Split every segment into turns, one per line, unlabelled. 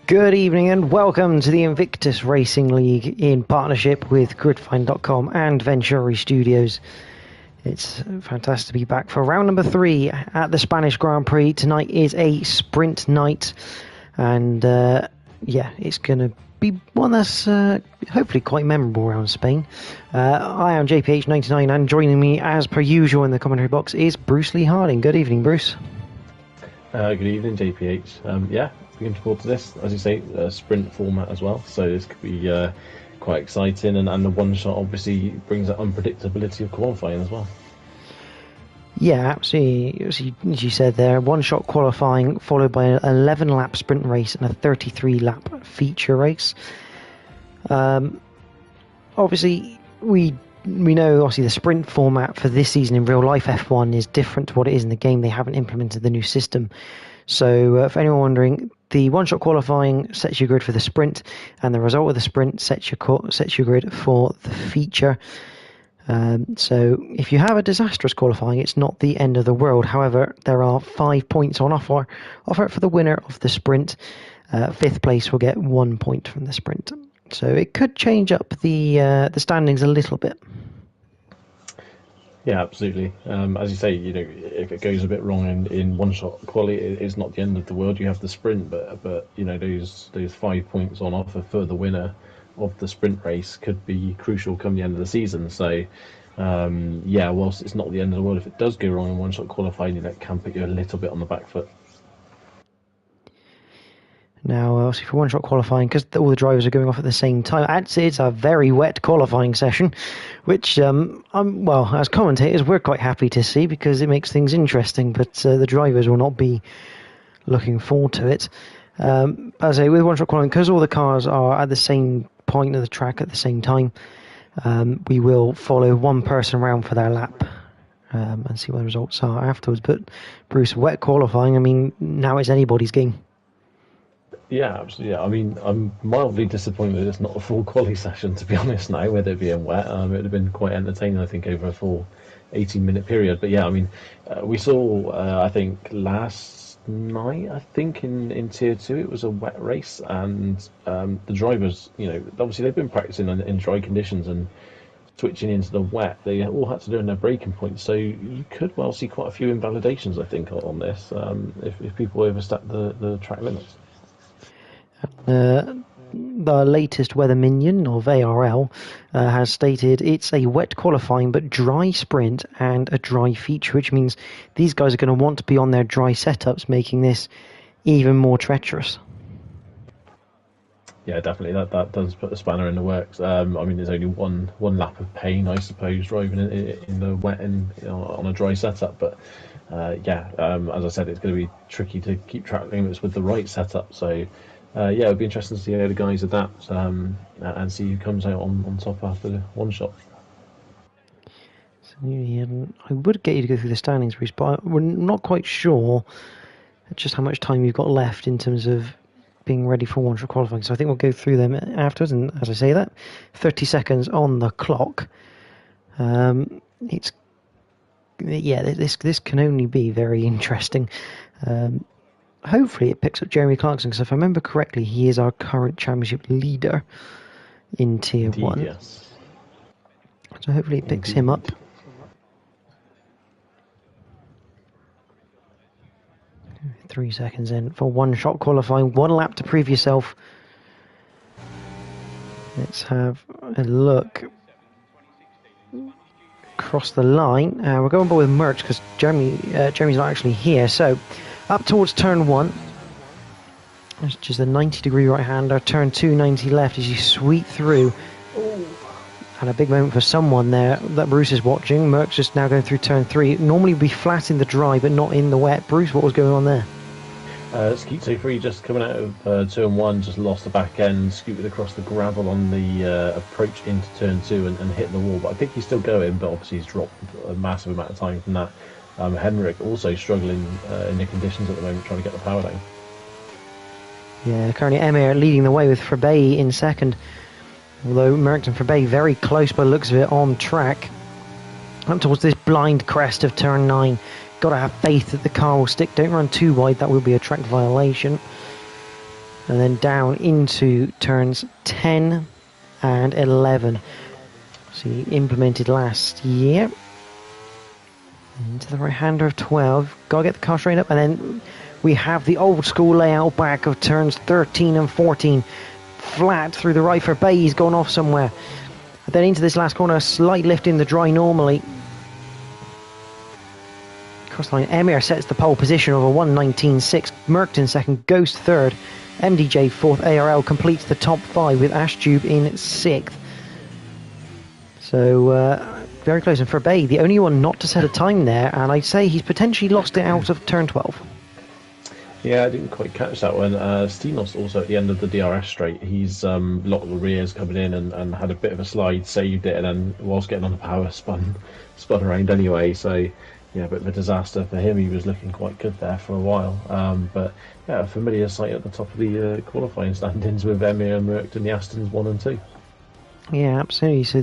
Good evening and welcome to the Invictus Racing League in partnership with Gridfind.com and Venturi Studios. It's fantastic to be back for round number 3 at the Spanish Grand Prix. Tonight is a sprint night and it's going to be one that's hopefully quite memorable around Spain. I am JPH99 and joining me as per usual in the commentary box is Bruce Lee Harding. Good evening, Bruce.
Good evening, JPH. Looking forward to this. As you say, sprint format as well, so this could be quite exciting, and the one shot obviously brings that unpredictability of qualifying as well.
Yeah, absolutely. As you said there, one shot qualifying followed by an 11 lap sprint race and a 33 lap feature race. Obviously we know obviously the sprint format for this season in real life F1 is different to what it is in the game. They haven't implemented the new system. So for anyone wondering, the one-shot qualifying sets your grid for the sprint, and the result of the sprint sets your grid for the feature. So if you have a disastrous qualifying, it's not the end of the world. However, there are 5 points on offer for the winner of the sprint. 5th place will get 1 point from the sprint. So it could change up the standings a little bit.
Yeah, absolutely. As you say, if it goes a bit wrong in one-shot quality, it's not the end of the world. You have the sprint, but those 5 points on offer for the winner of the sprint race could be crucial come the end of the season. So, whilst it's not the end of the world, if it does go wrong in one-shot qualifying, that can put you a little bit on the back foot.
Now, obviously for one-shot qualifying, because all the drivers are going off at the same time, it's a very wet qualifying session, which, as commentators, we're quite happy to see because it makes things interesting, but the drivers will not be looking forward to it. As I say, with one-shot qualifying, because all the cars are at the same point of the track at the same time, we will follow one person around for their lap and see what the results are afterwards. But, Bruce, wet qualifying, now it's anybody's game.
Yeah, absolutely. Yeah. I'm mildly disappointed it's not a full quali session, to be honest, now, with it being wet. It would have been quite entertaining, I think, over a full 18-minute period. But yeah, we saw, I think, last night, in Tier 2, it was a wet race, and the drivers, obviously they've been practicing in dry conditions and switching into the wet. They all had to do in their braking points, so you could well see quite a few invalidations, I think, on this, if people overstep the track limits.
The latest weather minion of ARL has stated it's a wet qualifying but dry sprint and a dry feature, which means these guys are going to want to be on their dry setups, making this even more treacherous. Yeah,
definitely. That does put a spanner in the works. There's only one lap of pain, I suppose, driving in the wet and on a dry setup. But as I said, it's going to be tricky to keep track limits with the right setup. So. It would be interesting to see how the guys adapt and see who comes out on top after the one shot.
So, I would get you to go through the standings, Bruce, but we're not quite sure just how much time you've got left in terms of being ready for one shot qualifying. So I think we'll go through them afterwards. And as I say that, 30 seconds on the clock. This can only be very interesting. Hopefully it picks up Jeremy Clarkson, because if I remember correctly, he is our current championship leader in Tier 1.
Yes.
So hopefully it picks him up. Three seconds in for one shot qualifying, 1 lap to prove yourself. Let's have a look. Across the line. We're going board with Merch because Jeremy's not actually here. So up towards turn 1. It's just a 90-degree right-hander. Turn 2, 90 left as you sweep through. And a big moment for someone there that Bruce is watching. Merck's just now going through turn 3. Normally would be flat in the dry, but not in the wet. Bruce, what was going on there?
Skeeto 3 just coming out of turn 1, just lost the back end, scooted across the gravel on the approach into turn 2 and hit the wall. But I think he's still going, but obviously he's dropped a massive amount of time from that. Henrik also struggling in the conditions at the moment, trying to get the power down.
Yeah, currently Emir leading the way with Frabey in second. Although Merckx and Frabey very close by the looks of it on track. Up towards this blind crest of turn 9. Got to have faith that the car will stick. Don't run too wide, that will be a track violation. and then down into turns 10 and 11. So he implemented last year. Into the right-hander of 12. Got to get the car straight up, and then we have the old school layout back of turns 13 and 14. Flat through the right for Bay. He's gone off somewhere. And then into this last corner, a slight lift in the dry normally. Cross line, Emir sets the pole position of a 1:19.6. Merckton second, Ghost third. MDJ fourth. ARL completes the top 5 with Ashtube in 6th. So very close. And for Bay, the only one not to set a time there, and I'd say he's potentially lost it out of turn 12.
Yeah, I didn't quite catch that one. Stenos also at the end of the DRS straight, he's locked the rears coming in and had a bit of a slide, saved it, and then whilst getting on the power spun around anyway. So yeah, a bit of a disaster for him. He was looking quite good there for a while. But yeah, a familiar sight at the top of the qualifying standings with Emir and Merckx and the Astons 1 and 2.
Yeah, absolutely. So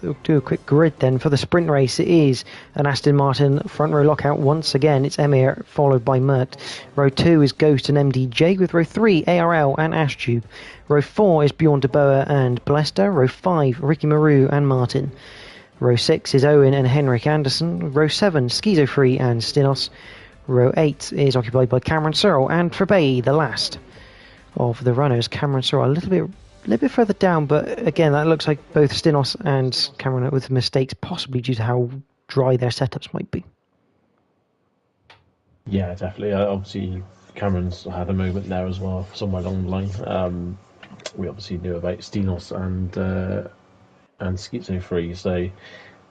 we'll do a quick grid then. For the sprint race, it is an Aston Martin front row lockout once again. It's Emir followed by Merckx. Row 2 is Ghost and MDJ, with row 3 ARL and Ashtube. Row 4 is Bjorn de Boer and Blester. Row 5 Ricky Maru and Martin. Row 6 is Owen and Henrik Anderson. Row 7 Schizofree and Stinos. Row 8 is occupied by Cameron Searle, and for Bay, the last of the runners, Cameron Searle, a little bit further down, but again, that looks like both Stinos and Cameron with mistakes, possibly due to how dry their setups might be.
Yeah, definitely. Obviously, Cameron's had a moment there as well, somewhere along the line. We obviously knew about Stinos and Schizofree, so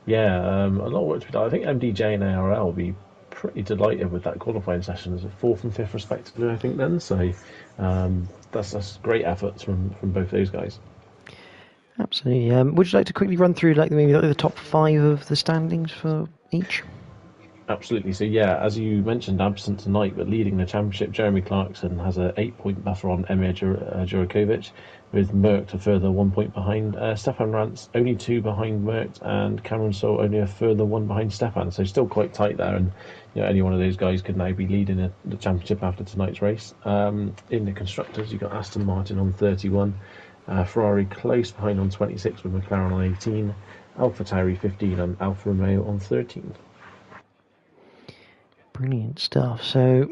yeah, a lot of work to be done. I think MDJ and ARL will be pretty delighted with that qualifying session as a 4th and 5th respectively, I think then. So that's great efforts from both those guys.
Absolutely. Would you like to quickly run through maybe the top 5 of the standings for each?
Absolutely. So yeah, as you mentioned, absent tonight but leading the championship, Jeremy Clarkson has a 8-point buffer on Emir Djurkovic, with Merckx a further 1 point behind. Stefan Rantz only 2 behind Merckx, and Cameron Searle only a further 1 behind Stefan. So still quite tight there, and any one of those guys could now be leading the championship after tonight's race. In the constructors, you've got Aston Martin on 31, Ferrari close behind on 26 with McLaren on 18, AlphaTauri 15, and Alfa Romeo on 13.
Brilliant stuff. So,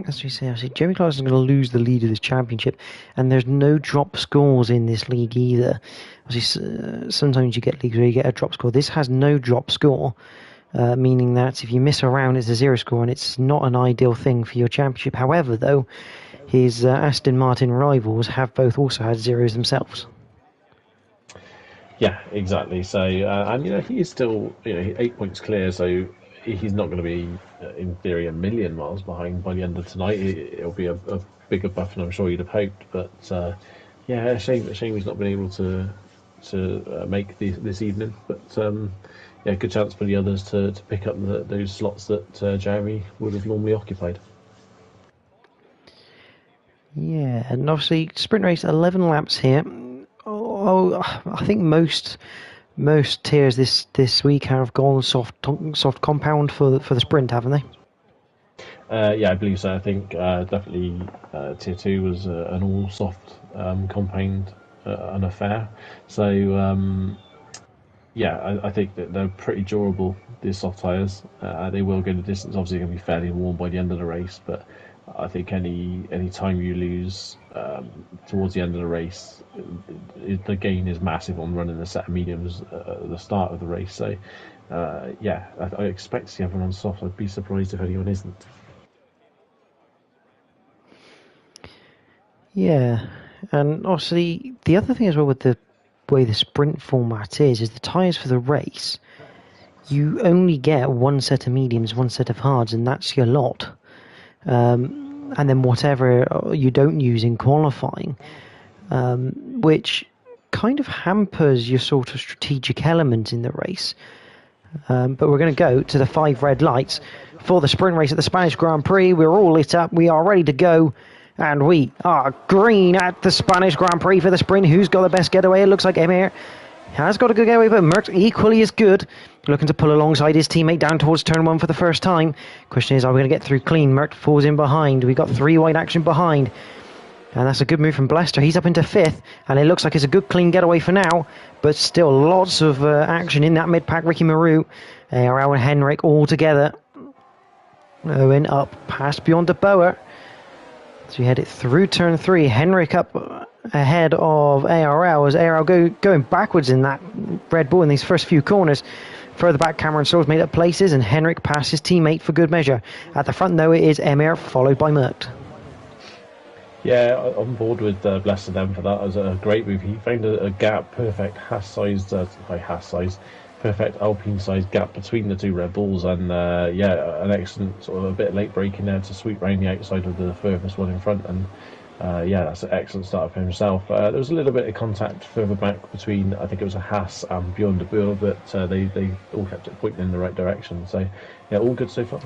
as we say, obviously, Jeremy Clarkson is going to lose the lead of this championship, and there's no drop scores in this league either. Obviously, sometimes you get leagues where you get a drop score. This has no drop score, meaning that if you miss a round, it's a 0 score, and it's not an ideal thing for your championship. However, though, his Aston Martin rivals have both also had 0s themselves.
Yeah, exactly. So, and he is still 8 points clear, so he's not going to be, in theory, a million miles behind by the end of tonight. It'll be a bigger buffer than I'm sure you'd have hoped. But yeah, shame he's not been able to make this evening. But yeah, good chance for the others to pick up those slots that Jeremy would have normally occupied.
Yeah, and obviously sprint race 11 laps here. I think most tiers this week have gone soft compound for the sprint, haven't they?
Yeah, I believe so. I think definitely tier 2 was an all soft compound an affair. So yeah, I think that they're pretty durable, these soft tyres. They will go the distance. Obviously, going to be fairly warm by the end of the race, but I think any time you lose towards the end of the race, the gain is massive on running a set of mediums at the start of the race. So yeah, I expect to see everyone on soft. I'd be surprised if anyone isn't.
Yeah, and obviously the other thing as well with the way the sprint format is the tyres for the race, you only get 1 set of mediums, 1 set of hards, and that's your lot. And then whatever you don't use in qualifying, which kind of hampers your sort of strategic element in the race. But we're going to go to the 5 red lights for the sprint race at the Spanish Grand Prix. We're all lit up. We are ready to go. And we are green at the Spanish Grand Prix for the sprint. Who's got the best getaway? It looks like Emir has got a good getaway, but Merckx equally as good. Looking to pull alongside his teammate down towards turn 1 for the first time. Question is, are we going to get through clean? Merckx falls in behind. We got 3 wide action behind. And that's a good move from Blester. He's up into 5th, and it looks like it's a good clean getaway for now, but still lots of action in that mid-pack. Ricky Maru, ARL and Henrik all together. Owen up past beyond the Boer. So we head it through turn 3. Henrik up ahead of ARL as ARL going backwards in that Red Bull in these first few corners. Further back, Cameron Souls made up places, and Henrik passed his teammate for good measure. At the front, though, it is Emir, followed by Mert.
Yeah, on board with Blessed then for that. It was a great move. He found a gap, perfect perfect Alpine-sized gap between the two Red Bulls, and an excellent sort of a bit late break in there to sweep round the outside of the furthest one in front, and that's an excellent start for himself. There was a little bit of contact further back between, I think it was a Haas and Bjorn de Boer, but they all kept it pointing in the right direction. So yeah, all good so far.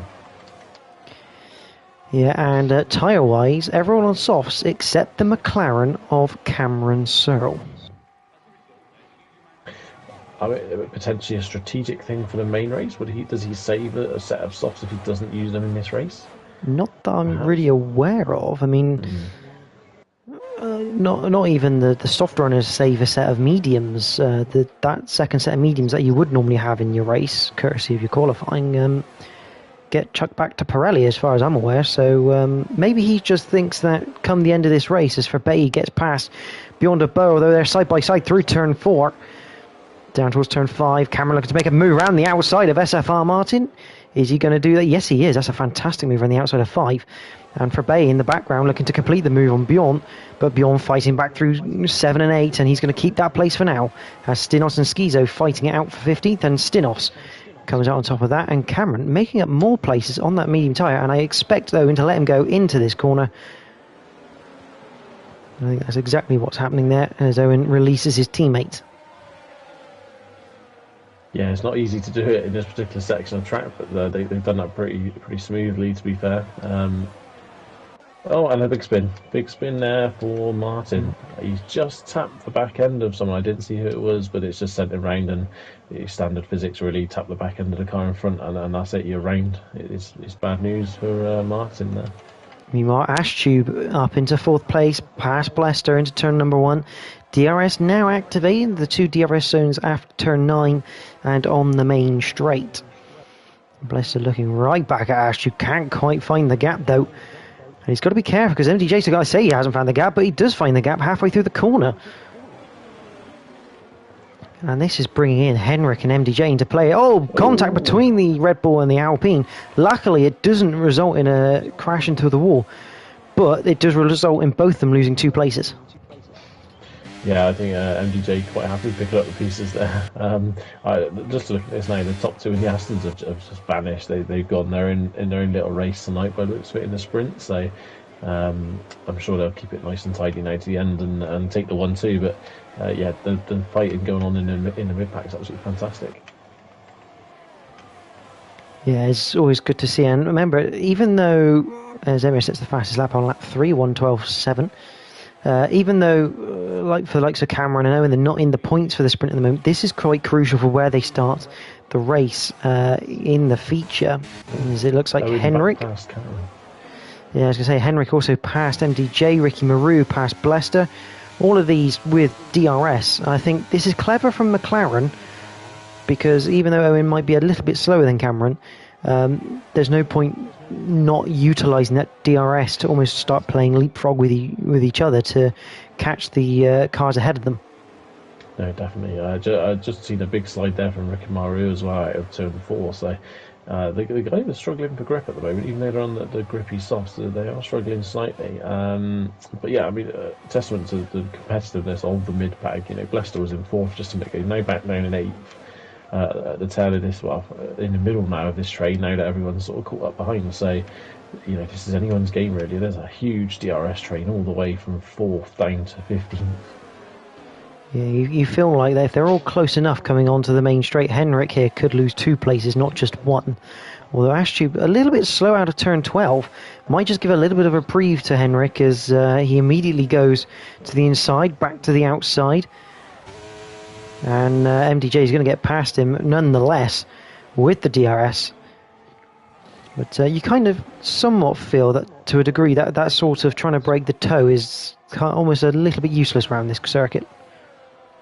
Yeah, and tyre-wise, everyone on softs except the McLaren of Cameron Searle.
I mean, potentially a strategic thing for the main race. Does he save a set of softs if he doesn't use them in this race?
Not that I'm really aware of. I mean, not even the soft runners save a set of mediums. That second set of mediums that you would normally have in your race, courtesy of your qualifying, get chucked back to Pirelli as far as I'm aware. So maybe he just thinks that come the end of this race, as Verbeey gets past beyond a bow, although they're side by side through turn 4. Down towards turn 5, Cameron looking to make a move around the outside of SFR Martin. Is he going to do that? Yes, he is. That's a fantastic move on the outside of 5. And Verbeey in the background looking to complete the move on Bjorn, but Bjorn fighting back through 7 and 8, and he's going to keep that place for now. As Stinos and Schizo fighting it out for 15th, and Stinos comes out on top of that, and Cameron making up more places on that medium tyre, and I expect Owen to let him go into this corner. I think that's exactly what's happening there as Owen releases his teammate.
Yeah, it's not easy to do it in this particular section of track, but they've done that pretty smoothly, to be fair. Oh, and a big spin there for Martin. He's just tapped the back end of someone. I didn't see who it was, but it's just sent it round, and standard physics really tap the back end of the car in front, and that's it. You're round. It's bad news for Martin there.
Meanwhile, Ashtube up into 4th place, past Blester into turn number 1. DRS now activating the 2 DRS zones after turn 9 and on the main straight. Blester looking right back at Ashtube, can't quite find the gap though. And he's got to be careful because MDJ's got to say he hasn't found the gap, but he does find the gap halfway through the corner. And this is bringing in Henrik and MDJ into play. Oh, contact between the Red Bull and the Alpine. Luckily, it doesn't result in a crash into the wall, but it does result in both of them losing 2 places.
Yeah, I think MDJ quite happy picking up the pieces there. Just to look at this now, the top 2 in the Astons have just vanished. They've gone there in their own little race tonight by the looks of it in the sprint. So I'm sure they'll keep it nice and tidy now to the end and take the 1-2. But the fighting going on in the mid pack is absolutely fantastic. Yeah,
it's always good to see. And remember, even though Emir sets the fastest lap on lap 3, 1:12.7. Even though, like for the likes of Cameron and Owen, they're not in the points for the sprint at the moment, this is quite crucial for where they start the race in the feature. As it looks like Henrik. Yeah, I was going to say, Henrik also passed MDJ, Ricky Maru passed Blester. All of these with DRS. I think this is clever from McLaren, because even though Owen might be a little bit slower than Cameron, there's no point not utilising that DRS to almost start playing leapfrog with each other to catch the cars ahead of them.
No, definitely. I just seen a big slide there from Ricky Maru as well out of turn 4. So the guys are struggling for grip at the moment, even though they're on the grippy softs. They are struggling slightly. But yeah, I mean, testament to the competitiveness of the mid pack. You know, Blester was in 4th just a minute ago, now back down in 8th. At the tail of this, in the middle now of this train, now that everyone's sort of caught up behind. So, you know, this is anyone's game really. There's a huge DRS train all the way from 4th down to 15th.
Yeah, you feel like that if they're all close enough coming onto the main straight, Henrik here could lose 2 places, not just 1. Although Ashtube, a little bit slow out of turn 12, might just give a little bit of a reprieve to Henrik as he immediately goes to the inside, back to the outside. And MDJ is going to get past him nonetheless with the DRS. But you kind of somewhat feel that to a degree that sort of trying to break the toe is almost a little bit useless around this circuit.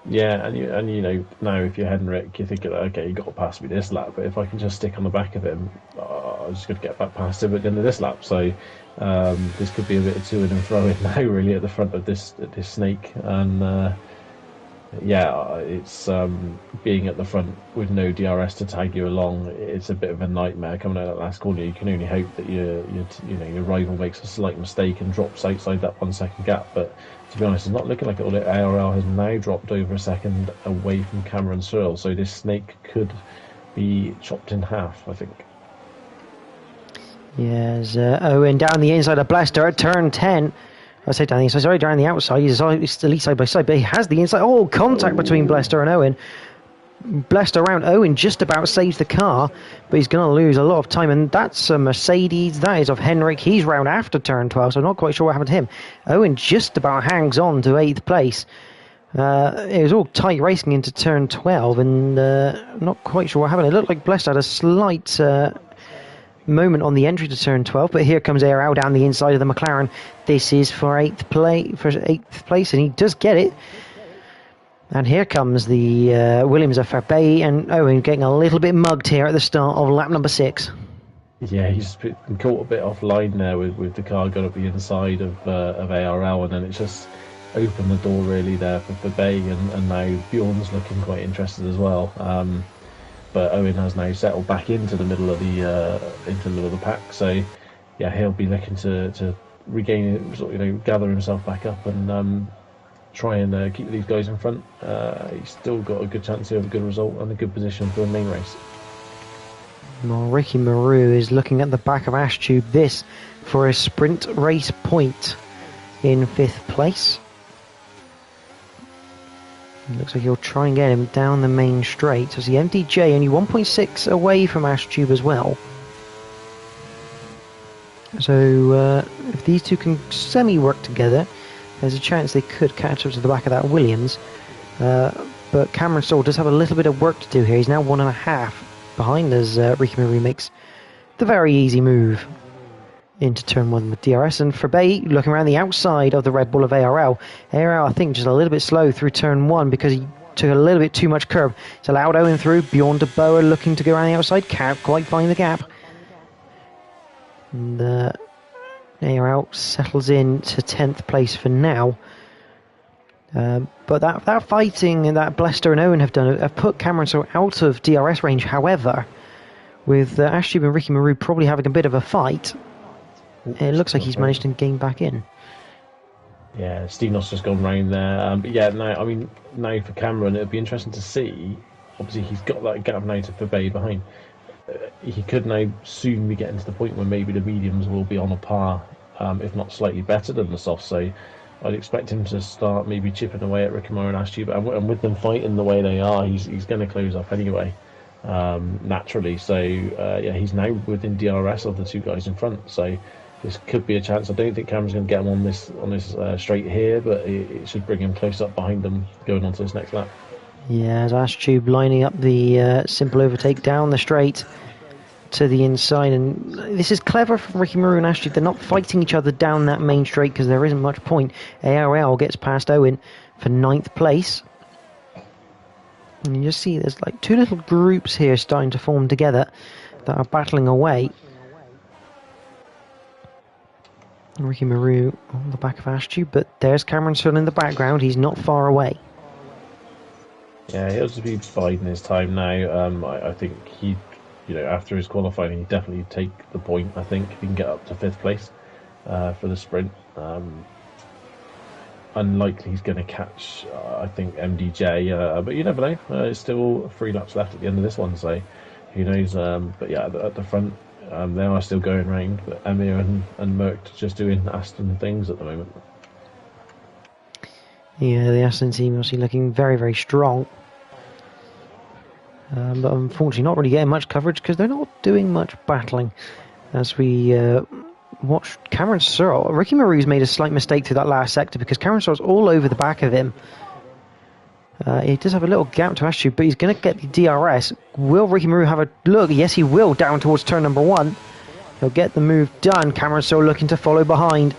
Yeah, and you know, now if you're Henrik, you're thinking, okay, you got to pass me this lap, but if I can just stick on the back of him, I'm just going to get back past him at the end of this lap. So this could be a bit of to and fro in now, really, at the front of this snake. And yeah, it's being at the front with no DRS to tag you along. It's a bit of a nightmare coming out of that last corner. You can only hope that your rival makes a slight mistake and drops outside that 1 second gap. But to be honest, it's not looking like it. ARL has now dropped over a second away from Cameron Searle, so this snake could be chopped in half, I think.
Yes, Owen down the inside of Blaster at turn 10. I say down the inside, sorry, down the outside. He's at least side by side, but he has the inside. Oh, contact between Blaster and Owen. Blaster around Owen just about saves the car, but he's going to lose a lot of time. And that's a Mercedes. That is of Henrik. He's round after turn 12, so I'm not quite sure what happened to him. Owen just about hangs on to 8th place. It was all tight racing into turn 12, and not quite sure what happened. It looked like Blaster had a slight moment on the entry to turn 12, but here comes ARL down the inside of the McLaren. This is for 8th place, and he does get it. And here comes the Williams of Fabay, and Owen getting a little bit mugged here at the start of lap number 6.
Yeah, he's been caught a bit offline there with the car going up the inside of ARL, and then it's just opened the door really there for Fabay, and now Bjorn's looking quite interested as well. But Owen has now settled back into the middle of the pack, so yeah, he'll be looking to regain, gather himself back up and try and keep these guys in front. He's still got a good chance to have a good result and a good position for the main race.
Well, Ricky Maru is looking at the back of Ashtube. This for a sprint race point in 5th place. Looks like he'll try and get him down the main straight. So the MDJ only 1.6 away from Ashtube as well. So if these two can semi-work together, there's a chance they could catch up to the back of that Williams. But Cameron Stoll does have a little bit of work to do here. He's now 1.5 behind as Ricky Maru makes the very easy move into turn 1 with DRS. And Fabay looking around the outside of the Red Bull of ARL. ARL, I think, just a little bit slow through turn 1 because he took a little bit too much curb. It's allowed Owen through. Bjorn de Boer looking to go around the outside. Can't quite find the gap. And ARL settles in to 10th place for now. But that fighting and that Blaster and Owen have put Cameron so out of DRS range. However, with Ashtube and Ricky Maru probably having a bit of a fight, it looks like he's managed to gain back in.
Yeah, Steve Noss just gone round there. But yeah, now for Cameron, it'd be interesting to see. Obviously, he's got that gap now to Fabay behind. He could now soon be getting to the point where maybe the mediums will be on a par, if not slightly better than the softs. So I'd expect him to start maybe chipping away at Ricky Maru and Ashtube. And with them fighting the way they are, he's going to close off anyway, naturally. So yeah, he's now within DRS of the two guys in front. So this could be a chance. I don't think Cameron's going to get him on this straight here, but it should bring him close up behind them going on to this next lap.
Yeah, as Ashtube lining up the simple overtake down the straight to the inside, and this is clever from Ricky Maru and Ashtube. They're not fighting each other down that main straight because there isn't much point. ARL gets past Owen for 9th place. And you just see there's like two little groups here starting to form together that are battling away. Ricky Maru on the back of Ashtube, but there's Cameron Searle in the background. He's not far away.
Yeah, he'll just be biding his time now. I think he, after his qualifying, he'd definitely take the point. I think he can get up to 5th place for the sprint. Unlikely he's going to catch, I think, MDJ, but you never know. It's still 3 laps left at the end of this one, so who knows. But yeah, at the front, they are still going round, but Emir and Merck just doing Aston things at the moment. Yeah,
the Aston team obviously looking very, very strong. But unfortunately not really getting much coverage because they're not doing much battling. As we watch Cameron Searle, Ricky Maru's made a slight mistake through that last sector because Cameron Searle's all over the back of him. He does have a little gap to Ashtube, but he's going to get the DRS. Will Ricky Maru have a look? Yes, he will, down towards turn number 1. He'll get the move done. Cameron Searle looking to follow behind.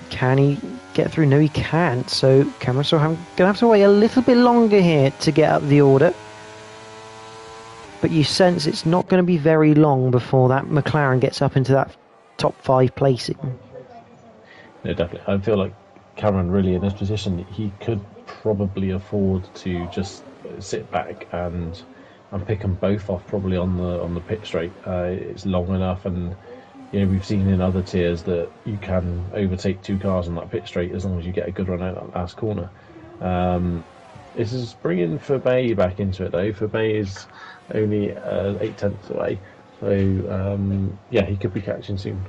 Can he get through? No, he can't. So Cameron Sorrell going to have to wait a little bit longer here to get up the order. But you sense it's not going to be very long before that McLaren gets up into that top 5 placing.
Yeah, definitely. I feel like Cameron really in this position, he could probably afford to just sit back and pick them both off probably on the pit straight. It's long enough, and we've seen in other tiers that you can overtake 2 cars on that pit straight as long as you get a good run out that last corner. This is bringing Fabay back into it though. Fabay is only 8/10 away, so he could be catching soon.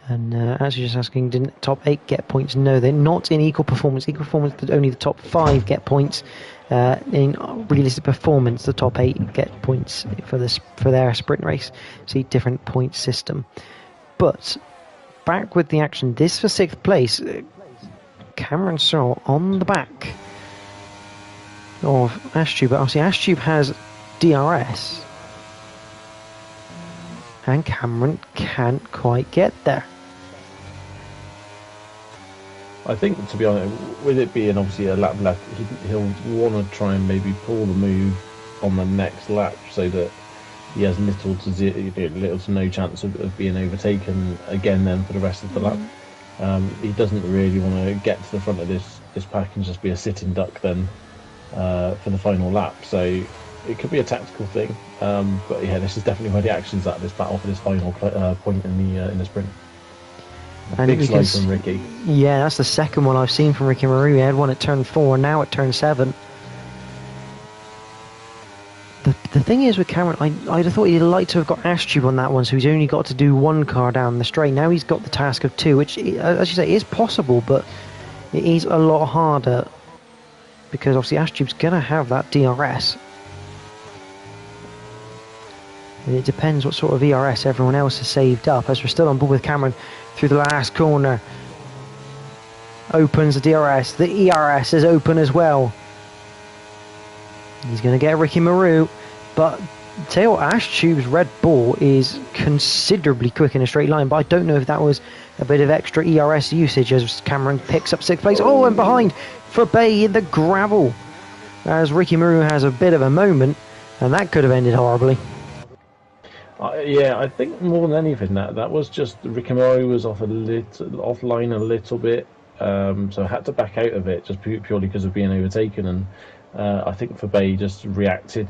And as you're just asking, didn't top 8 get points? No, they're not in equal performance. Equal performance, only the top 5 get points. In realistic performance, the top 8 get points for their sprint race. See, different point system. But back with the action. This for 6th place. Cameron Sorrell on the back of Ashtube. But obviously Ashtube has DRS. And Cameron can't quite get there.
I think, to be honest, with it being obviously a lap left, he'll want to try and maybe pull the move on the next lap so that he has little to no chance of being overtaken again then for the rest of the lap. He doesn't really want to get to the front of this pack and just be a sitting duck then for the final lap. So it could be a tactical thing, but yeah, this is definitely where the action's at, this battle for this final point in the sprint.
And
big slide from Ricky.
Yeah, that's the second one I've seen from Ricky Maru. He had one at turn 4, now at turn 7. The thing is with Cameron, I'd have thought he'd like to have got Ashtube on that one, so he's only got to do 1 car down the straight. Now he's got the task of 2, which, as you say, is possible, but it is a lot harder because obviously Ashtube's going to have that DRS. And it depends what sort of ERS everyone else has saved up. As we're still on board with Cameron through the last corner. Opens the DRS. The ERS is open as well. He's going to get Ricky Maru, but tell you what, Ashtube's Red Bull is considerably quick in a straight line, but I don't know if that was a bit of extra ERS usage as Cameron picks up 6th place. Oh, and behind for Bay in the gravel as Ricky Maru has a bit of a moment, and that could have ended horribly.
Yeah, I think more than anything that was just Ricky Maru was offline a little bit, so I had to back out of it just purely because of being overtaken, and I think Fabay just reacted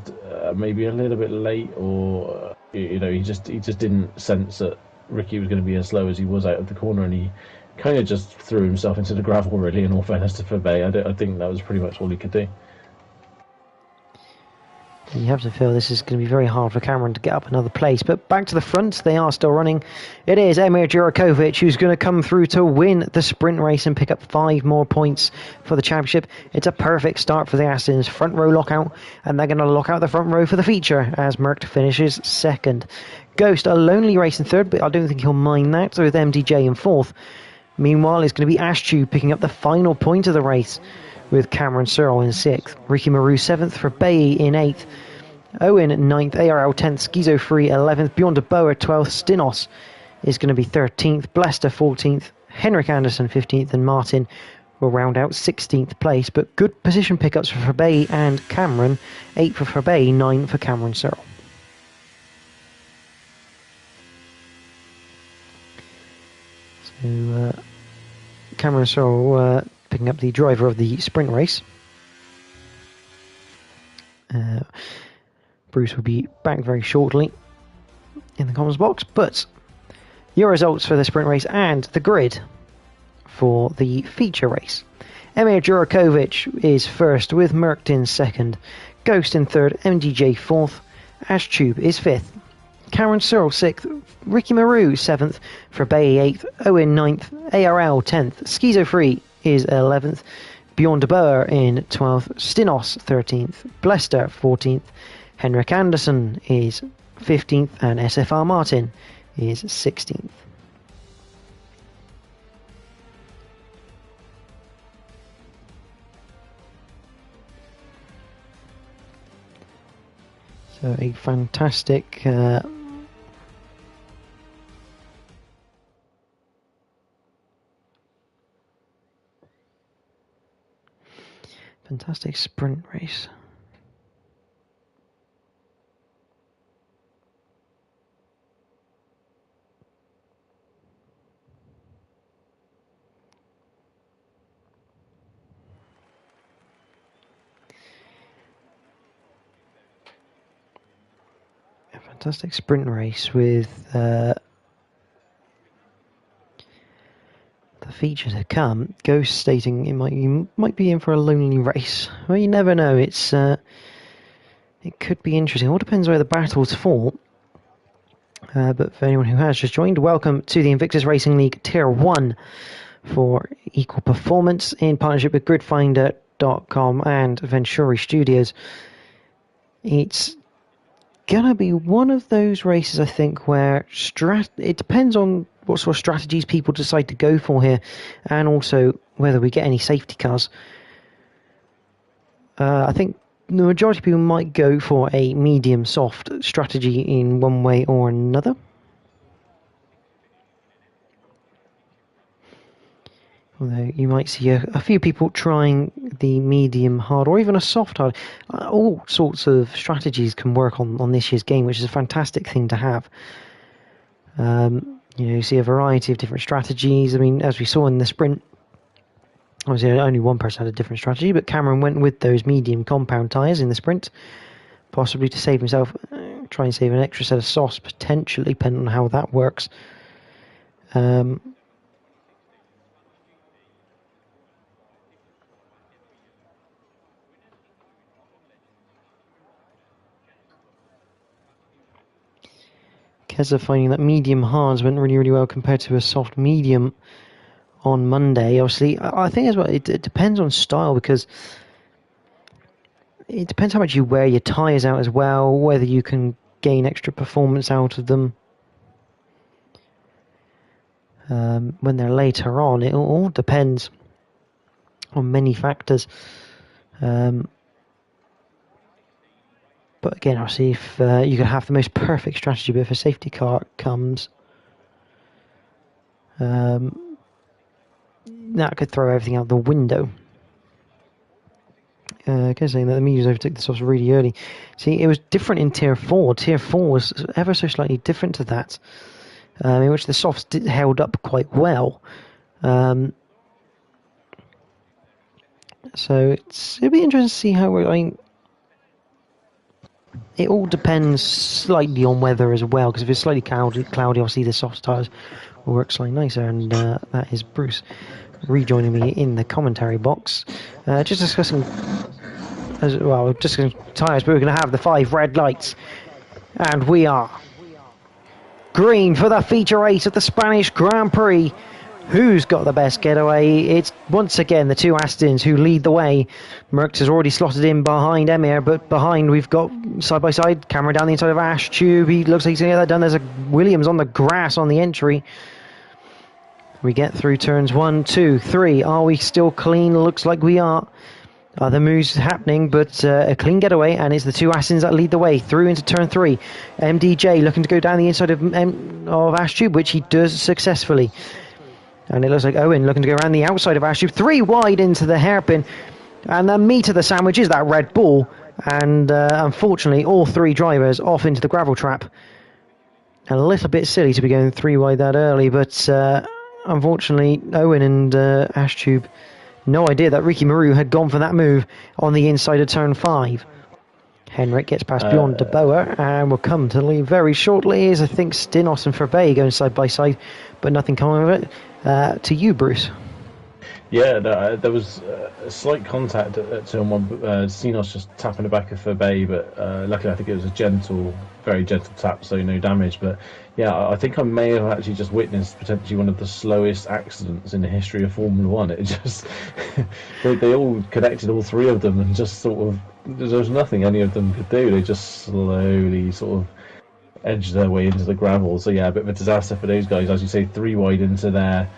maybe a little bit late, or he just didn't sense that Ricky was going to be as slow as he was out of the corner, and he kind of just threw himself into the gravel. Really, in all fairness to Fabay, I think that was pretty much all he could do.
You have to feel this is going to be very hard for Cameron to get up another place. But back to the front, they are still running. It is Emir Jurakovic who's going to come through to win the sprint race and pick up 5 more points for the championship. It's a perfect start for the Astons. Front row lockout, and they're going to lock out the front row for the feature as Merck finishes 2nd. Ghost, a lonely race in 3rd, but I don't think he'll mind that, so with MDJ in 4th. Meanwhile, it's going to be Ashtube picking up the final point of the race, with Cameron Sorrell in 6th. Ricky Maru 7th, for Bay in 8th. Owen 9th, ARL 10th, Schizo Free 11th, Beyond a Boer 12th, Stinos is going to be 13th, Blester 14th, Henrik Anderson 15th, and Martin will round out 16th place. But good position pickups for Fabay and Cameron. 8 for Fabay, 9 for Cameron Sorrell. So Cameron Sorrell picking up the driver of the sprint race. Bruce will be back very shortly in the comments box, but your results for the sprint race and the grid for the feature race. Emir Jurakovic is first with Mercked in 2nd, Ghost in 3rd, MDJ 4th, Ashtube is 5th, Cameron Sorrell 6th, Ricky Maru 7th, Fabay 8th, Owen 9th, ARL 10th, Schizo Free is 11th, Bjorn de Boer in 12th, Stinos 13th, Blester 14th, Henrik Anderson is 15th, and SFR Martin is 16th. So a fantastic a Fantastic sprint race. A fantastic sprint race with the feature to come. Ghost stating you might be in for a lonely race. Well, you never know. It could be interesting. It all depends where the battles fall. But for anyone who has just joined, welcome to the Invictus Racing League Tier 1 for equal performance in partnership with gridfinder.com and Venturi Studios. It's gonna be one of those races, I think, where it depends on what sort of strategies people decide to go for here, and also whether we get any safety cars. I think the majority of people might go for a medium soft strategy in one way or another. Although you might see a few people trying the medium hard or even a soft hard. All sorts of strategies can work on this year's game, which is a fantastic thing to have. You see a variety of different strategies. I mean, as we saw in the sprint, obviously only one person had a different strategy, but Cameron went with those medium compound tyres in the sprint, possibly to save himself, try and save an extra set of softs, potentially, depending on how that works. Keza finding that medium hards went really, really well compared to a soft medium on Monday. Obviously, I think as well, it depends on style, because it depends how much you wear your tyres out as well, whether you can gain extra performance out of them when they're later on. It all depends on many factors. But again, obviously, if you could have the most perfect strategy, but if a safety car comes, that could throw everything out the window. Saying that the mediums overtook the softs really early. See, it was different in Tier 4. Tier 4 was ever so slightly different to that, in which the softs held up quite well. So it'll be interesting to see how it all depends slightly on weather as well, because if it's slightly cloudy, obviously the soft tyres will work slightly nicer, and that is Bruce rejoining me in the commentary box. Just discussing tyres, but we're going to have the 5 red lights, and we are green for the feature race at the Spanish Grand Prix. Who's got the best getaway? It's once again the two Astons who lead the way. Merckx has already slotted in behind Emir, but behind we've got side by side camera down the inside of Ash Tube. He looks like he's going to get that done. There's a Williams on the grass on the entry. We get through turns 1, 2, 3. Are we still clean? Looks like we are. Other moves happening, but a clean getaway, and it's the two Astons that lead the way through into turn 3. MDJ looking to go down the inside of Ash Tube, which he does successfully. And it looks like Owen looking to go around the outside of Ash Tube, 3 wide into the hairpin. And the meat of the sandwich is that Red Bull. And unfortunately, all 3 drivers off into the gravel trap. A little bit silly to be going 3 wide that early, but unfortunately, Owen and Ash Tube, no idea that Ricky Maru had gone for that move on the inside of turn 5. Henrik gets past beyond De Boer, and will come to leave very shortly, as I think Stinos and Ferbey going side by side, but nothing coming of it. To you, Bruce.
Yeah, there was a slight contact at turn 1. Stinos just tapping the back of Ferbey, but luckily I think it was a very gentle tap, so no damage. But yeah, I think I may have actually just witnessed potentially one of the slowest accidents in the history of Formula 1. It just they all connected, all 3 of them, and just sort of there was nothing any of them could do. They just slowly sort of edged their way into the gravel. So yeah, a bit of a disaster for those guys. As you say, 3 wide into there,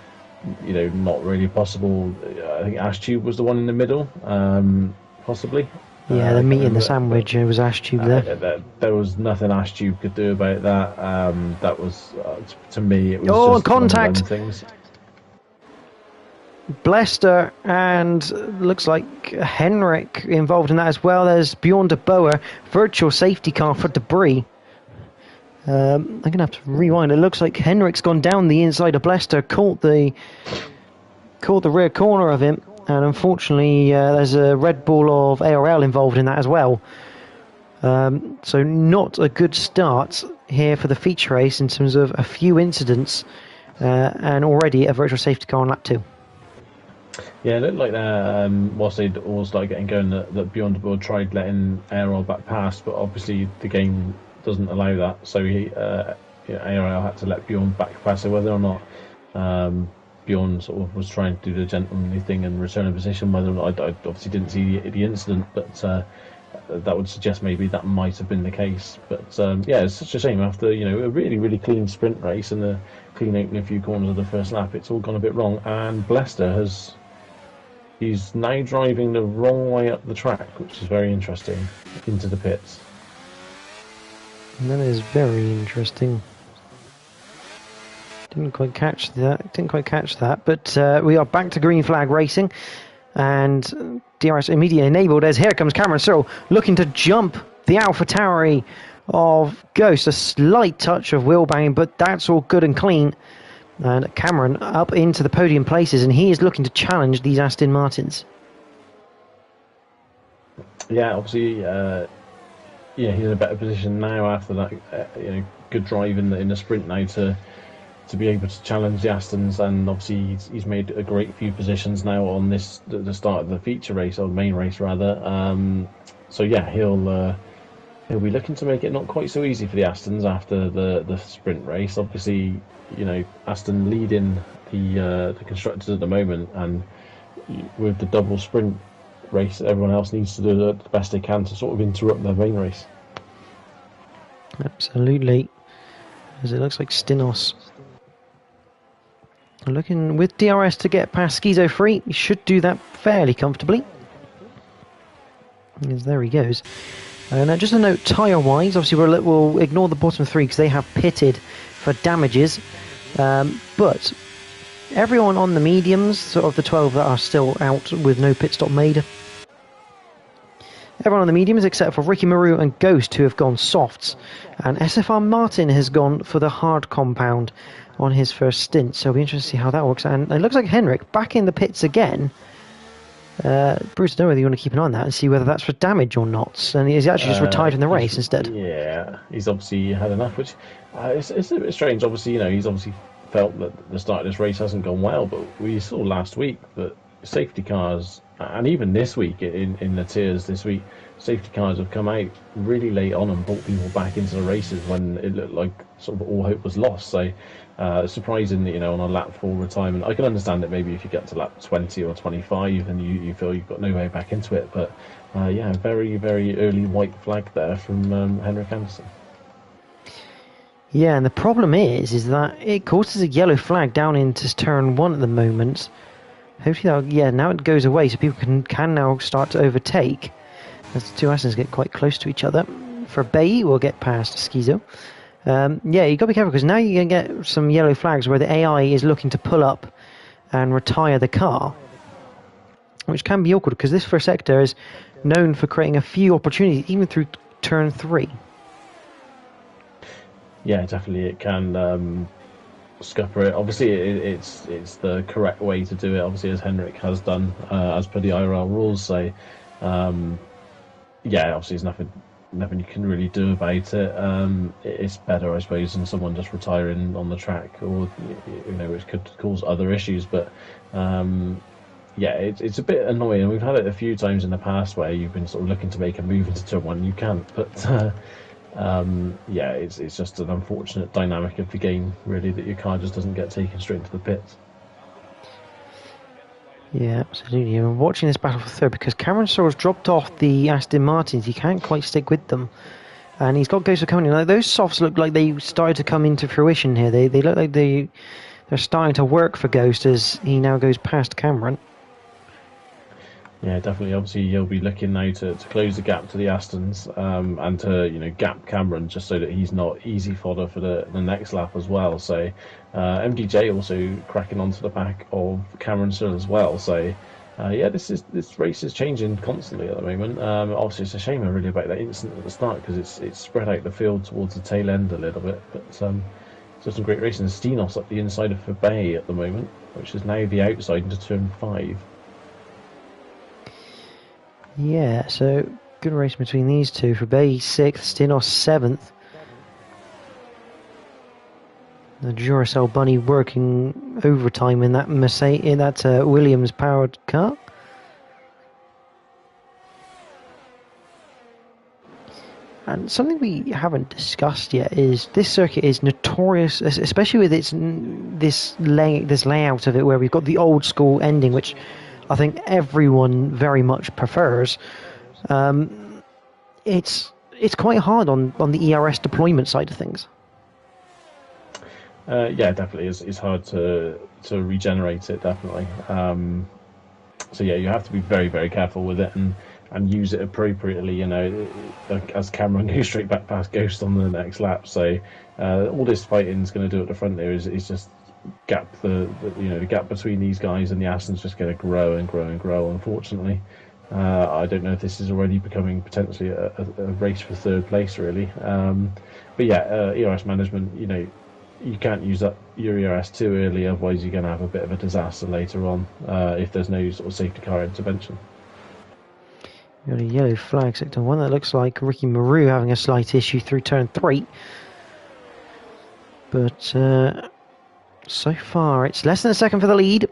not really possible. I think Ash Tube was the one in the middle, possibly.
Yeah, the meat in the sandwich, it was Ash Tube there.
There was nothing Ash Tube could do about that. That was, to me, it was just
contact!
one of them things.
Blester, and looks like Henrik involved in that as well. There's Bjorn de Boer, virtual safety car for Debris. I'm going to have to rewind. It looks like Henrik's gone down the inside of Blester, caught the rear corner of him, and unfortunately there's a Red Bull of ARL involved in that as well. So not a good start here for the feature race in terms of a few incidents and already a virtual safety car on lap 2.
Yeah, it looked like that whilst they'd all started getting going that Beyond the Board tried letting ARL back past, but obviously the game doesn't allow that, so ARL had to let Bjorn back past. So whether or not Bjorn sort of was trying to do the gentlemanly thing and return a position, whether or not I obviously didn't see the incident, but that would suggest maybe that might have been the case. But yeah, it's such a shame after a really, really clean sprint race and a clean opening a few corners of the first lap, it's all gone a bit wrong. And Blester he's now driving the wrong way up the track, which is very interesting, into the pits.
That is very interesting. Didn't quite catch that. But we are back to green flag racing, and DRS immediately enabled as here comes Cameron Searle looking to jump the AlphaTauri of Ghost. A slight touch of wheel banging, but that's all good and clean. And Cameron up into the podium places, and he is looking to challenge these Aston Martins.
Yeah, obviously, he's in a better position now after that, good drive in the sprint now to be able to challenge the Astons, and obviously he's made a great few positions now on the start of the feature race, or the main race rather. So yeah, he'll be looking to make it not quite so easy for the Astons after the sprint race. Obviously, Aston leading the constructors at the moment, and with the double sprint race, everyone else needs to do the best they can to sort of interrupt their main race.
Absolutely, as it looks like Stinos looking with DRS to get past Schizo free. He should do that fairly comfortably. As there he goes. Now, just a note, tyre-wise, obviously we'll ignore the bottom three because they have pitted for damages. But everyone on the mediums, sort of the 12 that are still out with no pit stop made, everyone on the mediums except for Ricky Maru and Ghost, who have gone softs. And SFR Martin has gone for the hard compound on his first stint. So it'll be interesting to see how that works. And it looks like Henrik back in the pits again. Bruce, I don't know whether you want to keep an eye on that and see whether that's for damage or not. And he's actually just retired in the race instead.
Yeah, he's obviously had enough, which it's a bit strange. Obviously, he's obviously felt that the start of this race hasn't gone well, but we saw last week that safety cars, and even this week in the tiers this week, safety cars have come out really late on and brought people back into the races when it looked like sort of all hope was lost. So surprising that on a lap 4 retirement, I can understand it maybe if you get to lap 20 or 25 and you feel you've got no way back into it, but yeah, very, very early white flag there from Henrik Anderson.
Yeah, and the problem is that it causes a yellow flag down into turn 1 at the moment. Hopefully now it goes away so people can now start to overtake as the two Astons get quite close to each other. For Bay, we'll get past Schizo. Yeah, you've got to be careful because now you're going to get some yellow flags where the AI is looking to pull up and retire the car, which can be awkward because this first sector is known for creating a few opportunities even through turn 3.
Yeah, definitely it can scupper it. Obviously it's the correct way to do it, obviously, as Henrik has done as per the IRL rules. So yeah, obviously there's nothing you can really do about it. It's better, I suppose, than someone just retiring on the track, or which could cause other issues. But yeah, it's a bit annoying. We've had it a few times in the past where you've been sort of looking to make a move into turn 1 and you can't. But yeah, it's just an unfortunate dynamic of the game, really, that your car just doesn't get taken straight into the pits.
Yeah, absolutely. I'm watching this battle for third because Cameron Searle's dropped off the Aston Martins. He can't quite stick with them. And he's got Ghost coming in. Like, those softs look like they started to come into fruition here. They look like they're starting to work for Ghost as he now goes past Cameron.
Yeah, definitely. Obviously, he'll be looking now to close the gap to the Astons, and to gap Cameron, just so that he's not easy fodder for the next lap as well. So MDJ also cracking onto the back of Cameron still as well. So yeah, this race is changing constantly at the moment. Obviously, it's a shame really about that incident at the start, because it's spread out the field towards the tail end a little bit. But still some great racing. Stenos up the inside of Fabay at the moment, which is now the outside into turn 5.
Yeah, so good race between these two. Fabay 6th, Stenos 7th. The Duracell Bunny working overtime in that Williams powered car. And something we haven't discussed yet is this circuit is notorious, especially with this layout of it, where we've got the old school ending, which I think everyone very much prefers. It's quite hard on the ERS deployment side of things.
Yeah, definitely. It's hard to regenerate it, definitely. So yeah, you have to be very, very careful with it and use it appropriately. As Cameron goes straight back past Ghost on the next lap. So all this fighting is going to do at the front there is just gap the gap between these guys and the Aston's just going to grow and grow and grow. Unfortunately, I don't know if this is already becoming potentially a race for third place, really. But yeah, ERS management, you can't use that your ERS too early, otherwise you're going to have a bit of a disaster later on if there's no sort of safety car intervention.
Got a yellow flag sector 1. That looks like Ricky Maru having a slight issue through turn 3. But so far it's less than a second for the lead.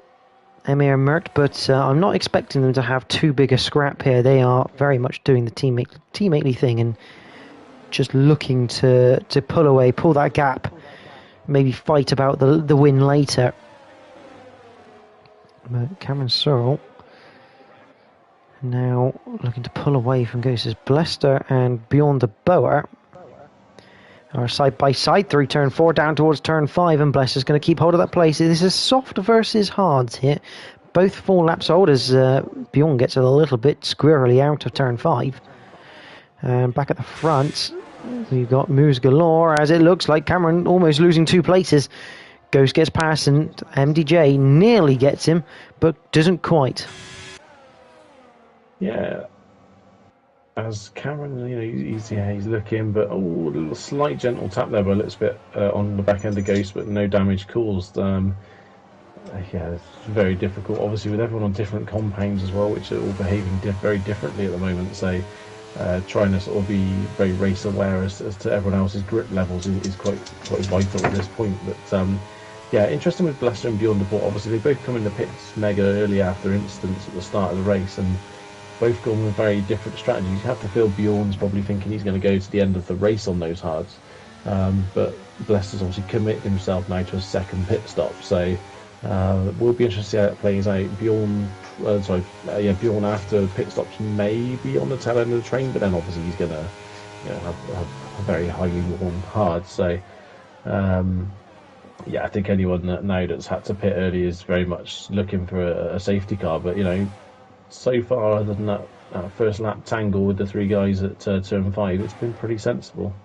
Emir and Mert, but I'm not expecting them to have too big a scrap here. They are very much doing the teammately thing and just looking to pull away, pull that gap, maybe fight about the win later. But Cameron Searle now looking to pull away from Ghost's Blester and Beyond the Boer are side by side through turn 4 down towards turn 5, and Blester's going to keep hold of that place. This is soft versus hard here. Both 4 laps old as Bjorn gets a little bit squirrely out of turn 5. And back at the front, we've got moves galore, as it looks like Cameron almost losing 2 places. Ghost gets past and MDJ nearly gets him, but doesn't quite.
Yeah, as Cameron, he's looking, but a little slight gentle tap there, but a little bit on the back end of Ghost, but no damage caused. Yeah, it's very difficult, obviously, with everyone on different compounds as well, which are all behaving very differently at the moment. So trying to sort of be very race aware as to everyone else's grip levels is quite vital at this point. But yeah, interesting with Blester and Beyond the Board. Obviously, they both come in the pits mega early after incidents at the start of the race, and both gone with very different strategies. You have to feel Bjorn's probably thinking he's going to go to the end of the race on those hards, but Blester's obviously committed himself now to a second pit stop. So we'll be interested to see how it plays out. Bjorn after pit stops may be on the tail end of the train, but then obviously he's going to have a very highly warm hard. So yeah, I think anyone now that's had to pit early is very much looking for a safety car. But so far, other than that first lap tangle with the 3 guys at turn 5, it's been pretty sensible.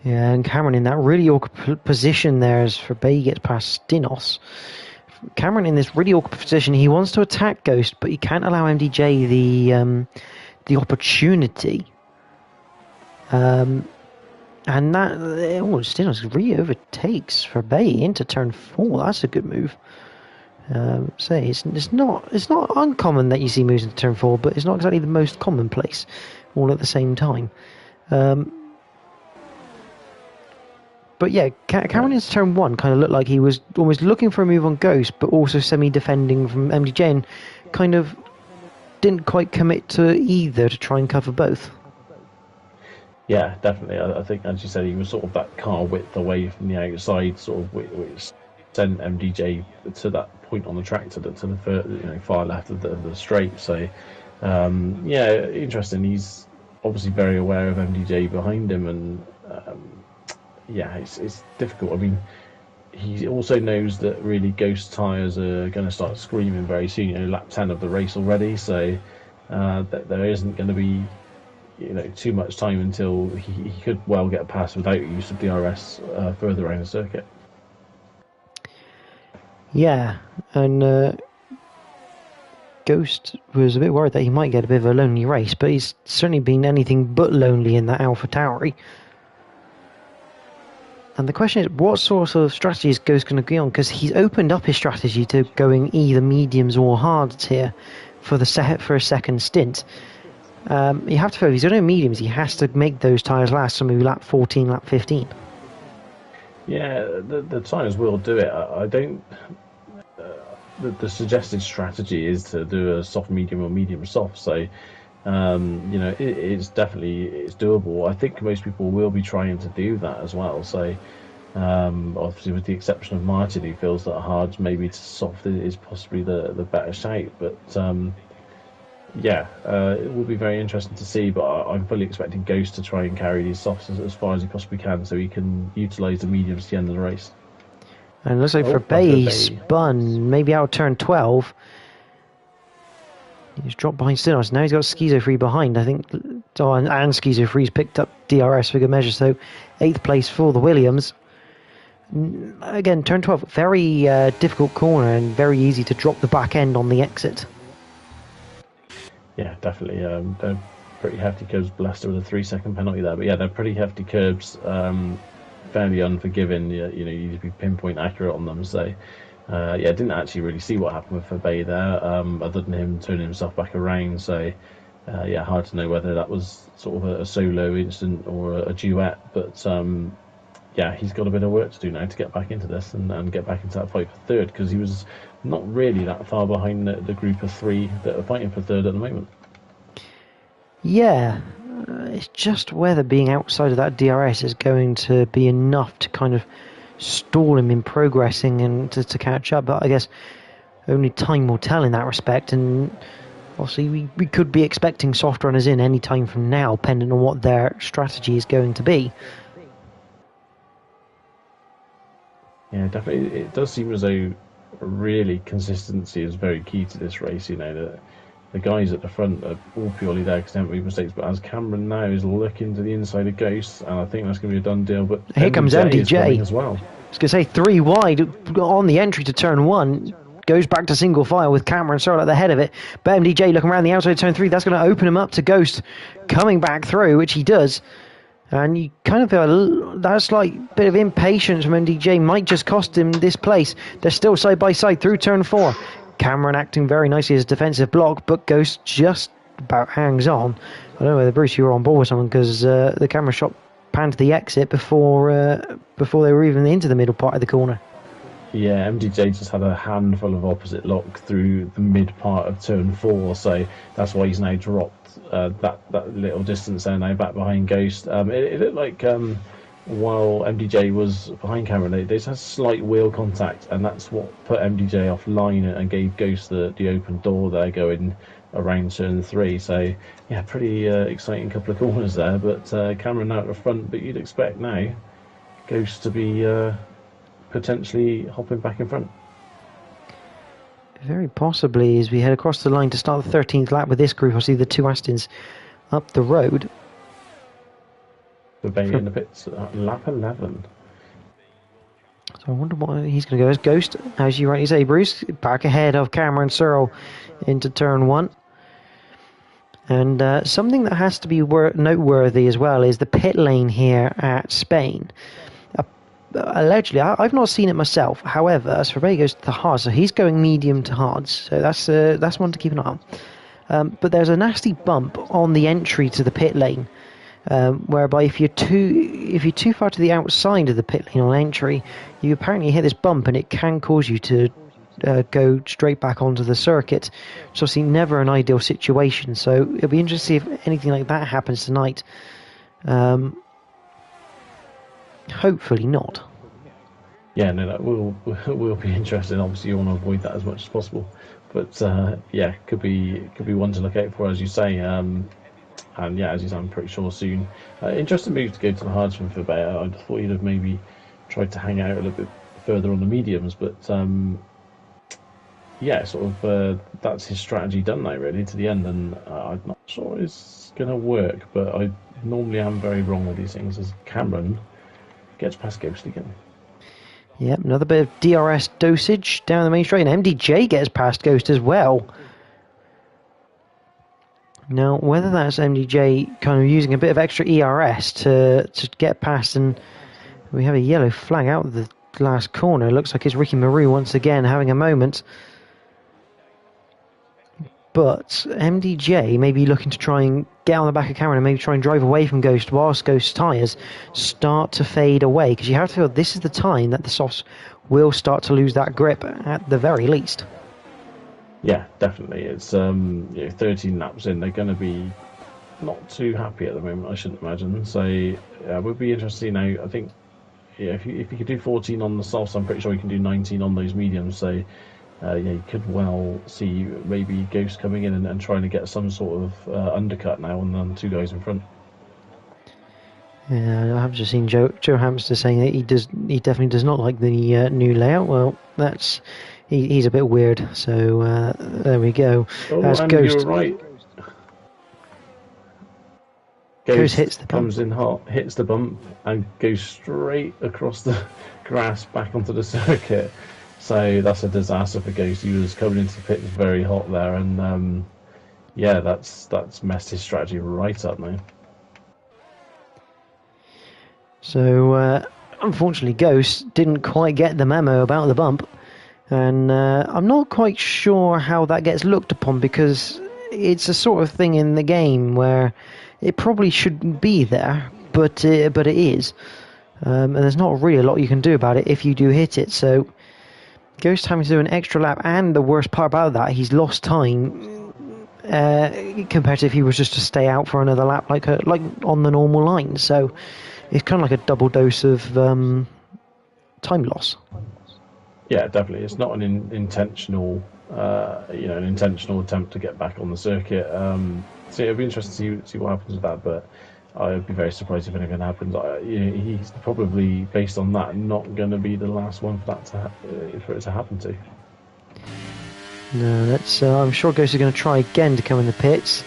Yeah, and Cameron in that really awkward position there as Fabay gets past Stinos. Cameron in this really awkward position. He wants to attack Ghost, but he can't allow MDJ the opportunity. And that Stinos really overtakes Fabay into turn 4. That's a good move. It's not uncommon that you see moves into turn 4, but it's not exactly the most commonplace all at the same time. But yeah, Cameron into turn 1 kind of looked like he was almost looking for a move on Ghost, but also semi-defending from MDJ, and kind of didn't quite commit to either to try and cover both.
Yeah, definitely. I think, as you said, he was sort of that car width away from the outside, sort of which sent MDJ to that point on the track to the far left of the straight. So yeah, interesting. He's obviously very aware of MDJ behind him, and yeah, it's difficult. I mean, he also knows that really Ghost tyres are going to start screaming very soon. You know, lap 10 of the race already, so that there isn't going to be too much time until he could well get past without use of DRS further around the circuit.
Yeah, and Ghost was a bit worried that he might get a bit of a lonely race, but he's certainly been anything but lonely in that AlphaTauri. And the question is, what sort of strategy is Ghost going to be on? Because he's opened up his strategy to going either mediums or hards here for a second stint. You have to feel if he's doing mediums, he has to make those tyres last, so maybe lap 14, lap 15.
Yeah, the tyres will do it. I don't. The suggested strategy is to do a soft medium or medium soft. So, it's doable. I think most people will be trying to do that as well. So, obviously, with the exception of Martin, who feels that hard maybe to soft is possibly the better shape. But it will be very interesting to see. But I'm fully expecting Ghost to try and carry these softs as far as he possibly can, so he can utilise the mediums at the end of the race.
And it looks like Verbay spun, maybe out of turn 12. He's dropped behind Stinos. Now he's got Schizo3 behind, I think. And Schizo3's picked up DRS for good measure. So 8th place for the Williams. Again, turn 12, very difficult corner and very easy to drop the back end on the exit.
Yeah, definitely. They're pretty hefty curbs. Blessed with a 3-second penalty there. But yeah, they're pretty hefty curbs. Fairly unforgiving. You need to be pinpoint accurate on them. So, didn't actually really see what happened with Verbay there, other than him turning himself back around. So, hard to know whether that was sort of a solo incident or a duet. But he's got a bit of work to do now to get back into this and get back into that fight for third, because he was not really that far behind the group of 3 that are fighting for third at the moment.
Yeah. It's just whether being outside of that DRS is going to be enough to kind of stall him in progressing and to catch up. But I guess only time will tell in that respect. And obviously we could be expecting soft runners in any time from now, depending on what their strategy is going to be.
Yeah, definitely. It does seem as though really consistency is very key to this race. The guys at the front are all purely there because they haven't made mistakes. But as Cameron now is looking to the inside of Ghost, and I think that's going to be a done deal. But
here comes MDJ
as well.
I was going to say 3 wide on the entry to turn 1. Goes back to single file with Cameron Searle at the head of it. But MDJ looking around the outside of turn 3. That's going to open him up to Ghost coming back through, which he does. And you kind of feel that slight bit of impatience from MDJ might just cost him this place. They're still side by side through turn 4. Cameron acting very nicely as a defensive block, but Ghost just about hangs on. I don't know whether Bruce you were on board with someone, because the camera shot panned to the exit before they were even into the middle part of the corner.
Yeah, MDJ just had a handful of opposite lock through the mid part of turn 4, so that's why he's now dropped that little distance there now back behind Ghost. It looked like while MDJ was behind Cameron, they just had slight wheel contact, and that's what put MDJ offline and gave Ghost the open door there going around turn 3. So yeah, pretty exciting couple of corners there. But Cameron now at the front, but you'd expect now Ghost to be potentially hopping back in front.
Very possibly as we head across the line to start the 13th lap with this group. I see the 2 Astons up the road.
Verbay in the pits at lap 11.
So I wonder what he's going to go as. Ghost, as you rightly say, Bruce, back ahead of Cameron Searle into turn 1. And something that has to be noteworthy as well is the pit lane here at Spain. Allegedly, I've not seen it myself. However, as Verbay goes to the hard, so he's going medium to hards. So that's one to keep an eye on. But there's a nasty bump on the entry to the pit lane. Whereby if you're too far to the outside of the pit lane on entry, you apparently hit this bump and it can cause you to go straight back onto the circuit. It's obviously never an ideal situation, so it'll be interesting if anything like that happens tonight. Hopefully not.
Yeah, no, that will be interesting. Obviously, you want to avoid that as much as possible, but could be one to look out for, as you say. And yeah, as you say, I'm pretty sure soon. Interesting move to go to the hards from Verbay. I thought he'd have maybe tried to hang out a little bit further on the mediums. But yeah, sort of that's his strategy done now, really, to the end. And I'm not sure it's going to work, but I normally am very wrong with these things. As Cameron gets past Ghost again.
Yep, another bit of DRS dosage down the main straight, and MDJ gets past Ghost as well. Now, whether that's MDJ kind of using a bit of extra ERS to get past, and we have a yellow flag out of the last corner. Looks like it's Ricky Maru once again having a moment. But MDJ may be looking to try and get on the back of Cameron and maybe try and drive away from Ghost whilst Ghost's tyres start to fade away. Because you have to feel this is the time that the softs will start to lose that grip at the very least.
Yeah, definitely. It's 13 laps in. They're going to be not too happy at the moment, I shouldn't imagine. So it would be interesting now. I think if you could do 14 on the softs, I'm pretty sure you can do 19 on those mediums. So you could well see maybe Ghost coming in and trying to get some sort of undercut now on the two guys in front.
Yeah, I've just seen Joe Hamster saying that he definitely does not like the new layout. Well, he's a bit weird. So there we go.
Oh,
As
and
Ghost,
you're right.
Ghost hits the bump.
Comes in hot, hits the bump, and goes straight across the grass back onto the circuit. So that's a disaster for Ghost. He was coming into the pits very hot there, and yeah, that's messed his strategy right up now.
So unfortunately, Ghost didn't quite get the memo about the bump, and I'm not quite sure how that gets looked upon, because it's a sort of thing in the game where it probably shouldn't be there, but it is, and there's not really a lot you can do about it if you do hit it. So Ghost having to do an extra lap, and the worst part about that, he's lost time compared to if he was just to stay out for another lap like on the normal line. So it's kind of like a double dose of time loss.
Yeah, definitely. It's not an intentional, an intentional attempt to get back on the circuit. So it'll be interesting to see what happens with that. But I'd be very surprised if anything happens. He's probably, based on that, not going to be the last one for it to happen to.
No, I'm sure Ghost is going to try again to come in the pits.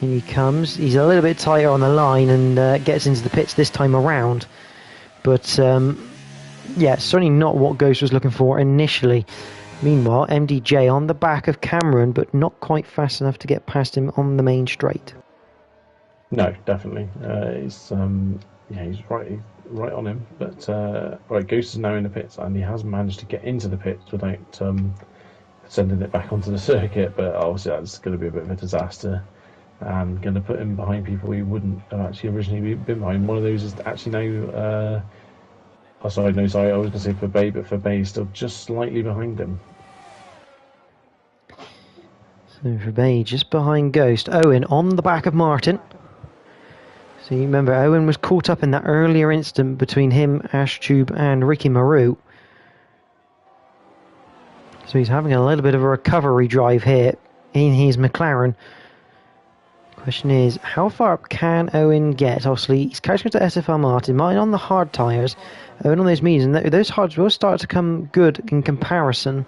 In he comes. He's a little bit tighter on the line and gets into the pits this time around. But yeah, certainly not what Ghost was looking for initially. Meanwhile, MDJ on the back of Cameron, but not quite fast enough to get past him on the main straight.
No, definitely. He's right on him. But right, Ghost is now in the pits, and he has managed to get into the pits without sending it back onto the circuit. But obviously, that's going to be a bit of a disaster, and going to put him behind people he wouldn't have actually originally been behind. One of those is actually now. Sorry, I was going to say for Bay, but for Bay, still just slightly behind him.
So for Bay, just behind Ghost. Owen on the back of Martin. So you remember, Owen was caught up in that earlier incident between him, Ashtube, and Ricky Maru. So he's having a little bit of a recovery drive here in his McLaren. Question is, how far up can Owen get? Obviously, he's catching up to SFR Martin on the hard tyres, Owen on those mediums, and those hards will start to come good in comparison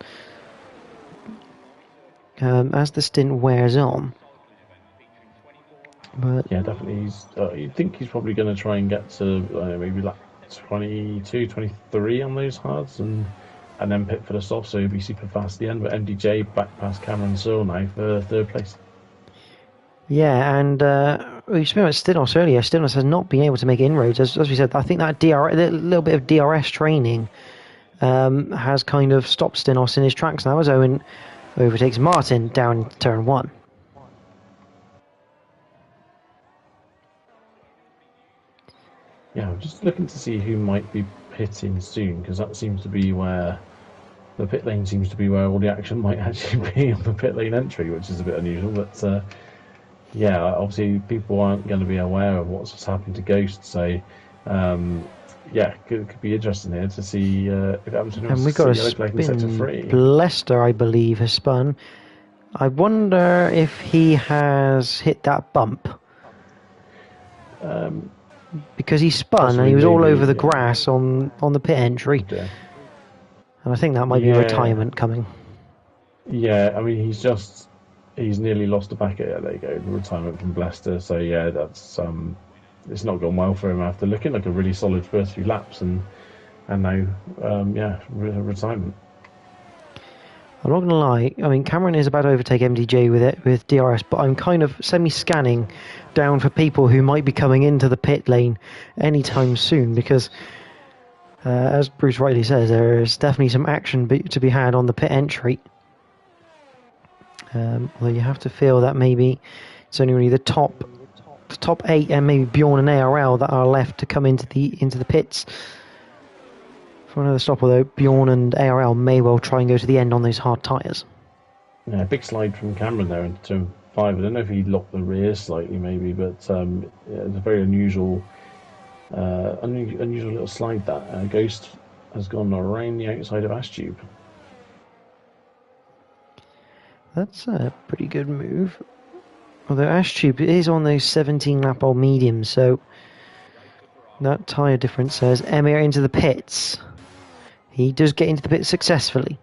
as the stint wears on. But
yeah, definitely. You'd think he's probably going to try and get to maybe like 22, 23 on those hards, and then pit for the soft, so he'll be super fast at the end. But MDJ back past Cameron Searle now for third place.
Yeah, and we spoke about Stinos earlier. Stinos has not been able to make inroads. As we said, I think that a little bit of DRS training has kind of stopped Stinos in his tracks now, as Owen overtakes Martin down turn 1.
Yeah, I'm just looking to see who might be pitting soon, because that seems to be where the pit lane seems to be where all the action might actually be on the pit lane entry, which is a bit unusual. But yeah, obviously people aren't going to be aware of what's happened to Ghost, so yeah, could be interesting here to see if it happens to.
And we've got a spin. Leicester, I believe, has spun. I wonder if he has hit that bump. because he spun
Possibly,
and he was all
maybe,
over the
yeah.
grass on the pit entry.
Yeah.
And I think that might be a retirement coming.
Yeah, I mean, he's nearly lost the back. There you go, the retirement from Leicester. So yeah, that's it's not gone well for him after looking like a really solid first few laps, and now retirement.
I'm not gonna lie. I mean, Cameron is about to overtake MDJ with DRS, but I'm kind of semi-scanning down for people who might be coming into the pit lane anytime soon, because as Bruce rightly says, there is definitely some action to be had on the pit entry. Although you have to feel that maybe it's only really the top 8 and maybe Bjorn and ARL that are left to come into the pits for another stop. Although Bjorn and ARL may well try and go to the end on those hard tyres.
Yeah, big slide from Cameron there into turn 5. I don't know if he locked the rear slightly, maybe, but it's a very unusual little slide that Ghost has gone around the outside of Ash Tube.
That's a pretty good move. Although Ash Tube is on those 17 lap old mediums, so that tyre difference says Emir into the pits. He does get into the pits successfully.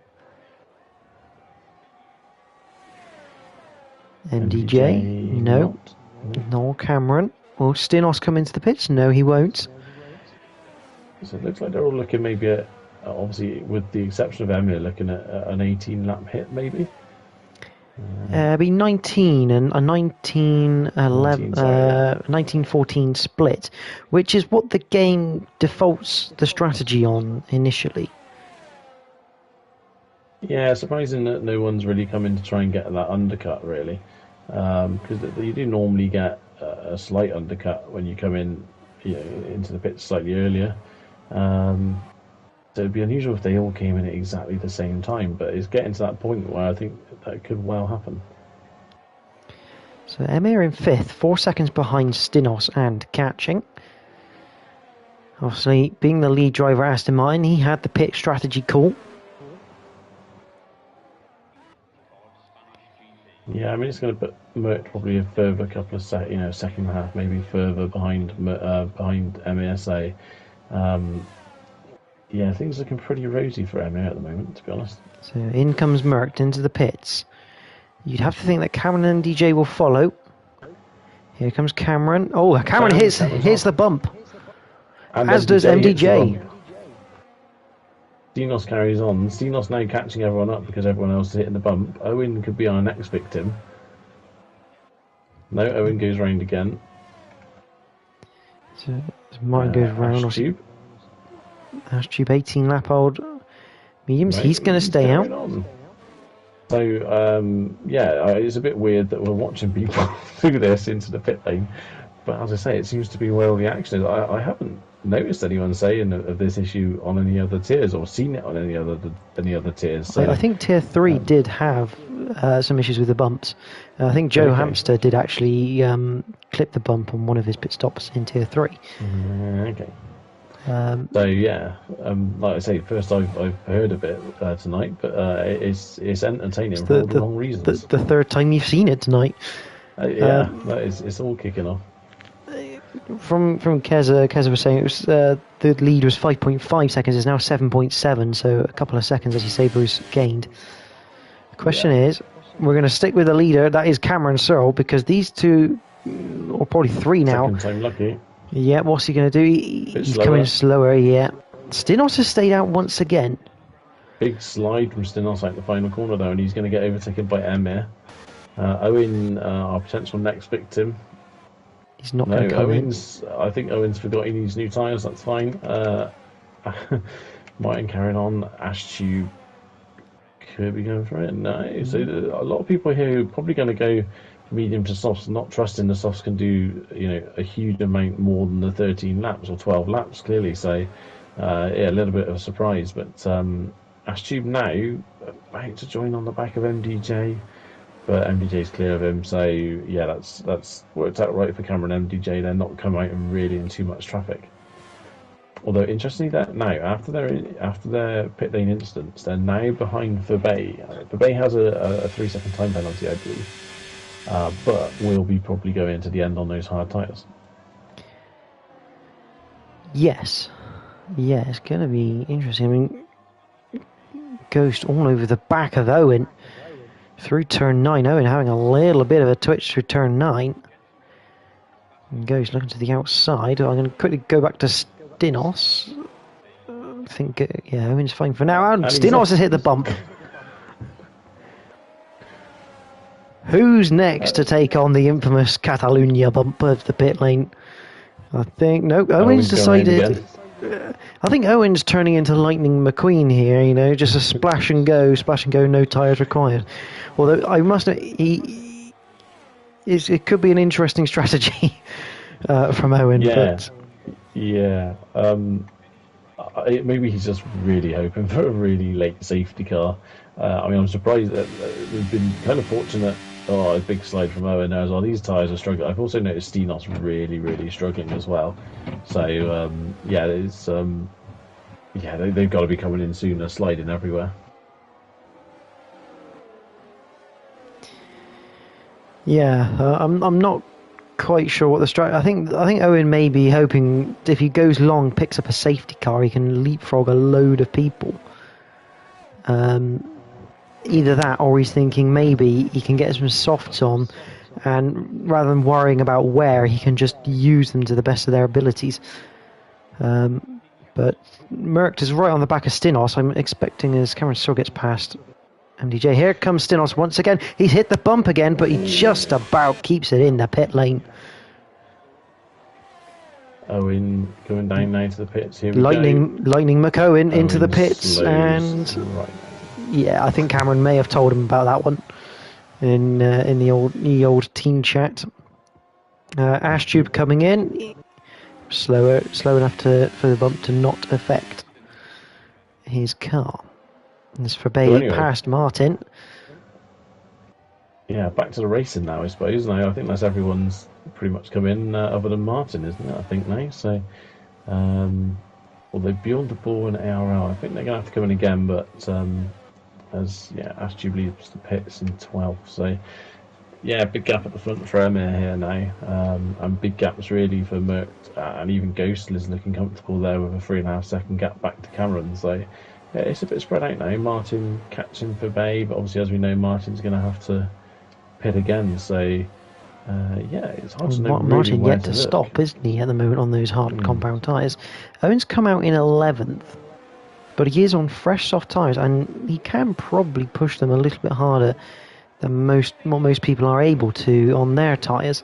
MDJ, no. No Cameron. Will Stinos come into the pits? No, he won't.
So it looks like they're all looking maybe at, obviously with the exception of Emir, looking at an 18 lap hit maybe.
Be 19 and a 1914 split, which is what the game defaults the strategy on initially.
Yeah, surprising that no one's really come in to try and get that undercut, really. Because you do normally get a slight undercut when you come in, into the pits slightly earlier. So it'd be unusual if they all came in at exactly the same time, but it's getting to that point where I think that could well happen.
So Emir in 5th, 4 seconds behind Stinos and catching. Obviously, being the lead driver Aston Martin, he had the pit strategy call.
Yeah, I mean, it's going to put Merck probably a further couple of second half, maybe further behind MESA. Yeah, things are looking pretty rosy for Emir at the moment, to be honest.
So in comes Merck into the pits. You'd have to think that Cameron and DJ will follow. Here comes Cameron. Oh, Cameron hits the bump.
And
as does MDJ.
Stinos carries on. Stinos now catching everyone up because everyone else is hitting the bump. Owen could be our next victim. No, Owen goes round again.
So Martin goes round.
Ash Tube.
Ash Tube, 18 lap old mediums. Right, he's going to stay out.
On. So, it's a bit weird that we're watching people do this into the pit lane. But as I say, it seems to be where all the action is. I haven't noticed anyone saying of this issue on any other tiers or seen it on any other tiers. So,
I think tier 3 did have some issues with the bumps. I think Joe Hamster did actually clip the bump on one of his pit stops in tier 3.
Okay. Like I say, first I've heard of it tonight, but it's entertaining for all the wrong reasons.
The third time you've seen it tonight.
It's all kicking off.
From Keza was saying it was the lead was 5.5 seconds. It's now 7.7, so a couple of seconds, as you say, Bruce, gained. The question is, we're going to stick with the leader. That is Cameron Searle, because these two, or probably 3 now.
Second time lucky.
Yeah, what's he going to do? He's coming slower, yeah. Stinos has stayed out once again.
Big slide from Stinos out the final corner, though, and he's going to get overtaken by Emir. Owen, our potential next victim.
He's not going to come in.
I think Owen's forgot he needs new tyres, that's fine. Martin carrying on. Ash Tube could be going for it. No. So a lot of people here are probably going to go medium to softs, not trusting the softs can do a huge amount more than the 13 laps or 12 laps clearly. So a little bit of a surprise, but Ash Tube now about to join on the back of MDJ, but MDJ's clear of him. So yeah, that's worked out right for Cameron and MDJ. They're not come out and really in too much traffic. Although interestingly, that now after their pit lane incidents, they're now behind Fabay. Fabay has a 3-second time penalty, I believe. But we'll be probably going to the end on those hard tyres.
Yes. Yeah, it's going to be interesting. I mean, Ghost all over the back of Owen through turn 9. Owen having a little bit of a twitch through turn 9. And Ghost looking to the outside. I'm going to quickly go back to Stinos. I think, yeah, Owen's fine for now. And Stinos has hit the bump. Who's next to take on the infamous Catalunya bump of the pit lane? I think, no, Owen's decided. I think Owen's turning into Lightning McQueen here, you know, just a splash and go, no tyres required. Although I must know, it could be an interesting strategy from Owen.
Yeah,
but...
yeah. Maybe he's just really hoping for a really late safety car. I mean, I'm surprised that we've been kind of fortunate. Oh, a big slide from Owen there as well. These tyres are struggling. I've also noticed Stinos really, really struggling as well. So, yeah, it's they've got to be coming in sooner, sliding everywhere.
Yeah, I'm not quite sure what the strategy. I think Owen may be hoping if he goes long, picks up a safety car, he can leapfrog a load of people. Either that, or he's thinking maybe he can get some softs on, and rather than worrying about where, he can just use them to the best of their abilities. But Merckx is right on the back of Stinos. I'm expecting as Cameron still gets past MDJ. Here comes Stinos once again. He's hit the bump again, but he just about keeps it in the pit lane.
Owen going down now to the pits. Here we
Lightning McOwen into the pits,
and
right. Yeah, I think Cameron may have told him about that one in the old team chat. Ash Tube coming in, slow enough for the bump to not affect his car. And as for Bay past Martin.
Yeah, back to the racing now, I suppose. Now I think that's everyone's pretty much come in, other than Martin, isn't it? I think now. So, although Beyond the Ball and ARL, I think they're going to have to come in again. But Ash Tube leaves the pits in 12th. So, yeah, big gap at the front for Emir here now, and big gaps really for Merckx, and even Ghost is looking comfortable there with a 3.5 second gap back to Cameron. So, yeah, it's a bit spread out now. Martin catching for Bay, but obviously, as we know, Martin's going to have to pit again. So, it's hard to know.
Martin
really
yet to stop, isn't he, at the moment on those hard compound tyres? Owen's come out in 11th, but he is on fresh soft tyres, and he can probably push them a little bit harder than what most people are able to on their tyres.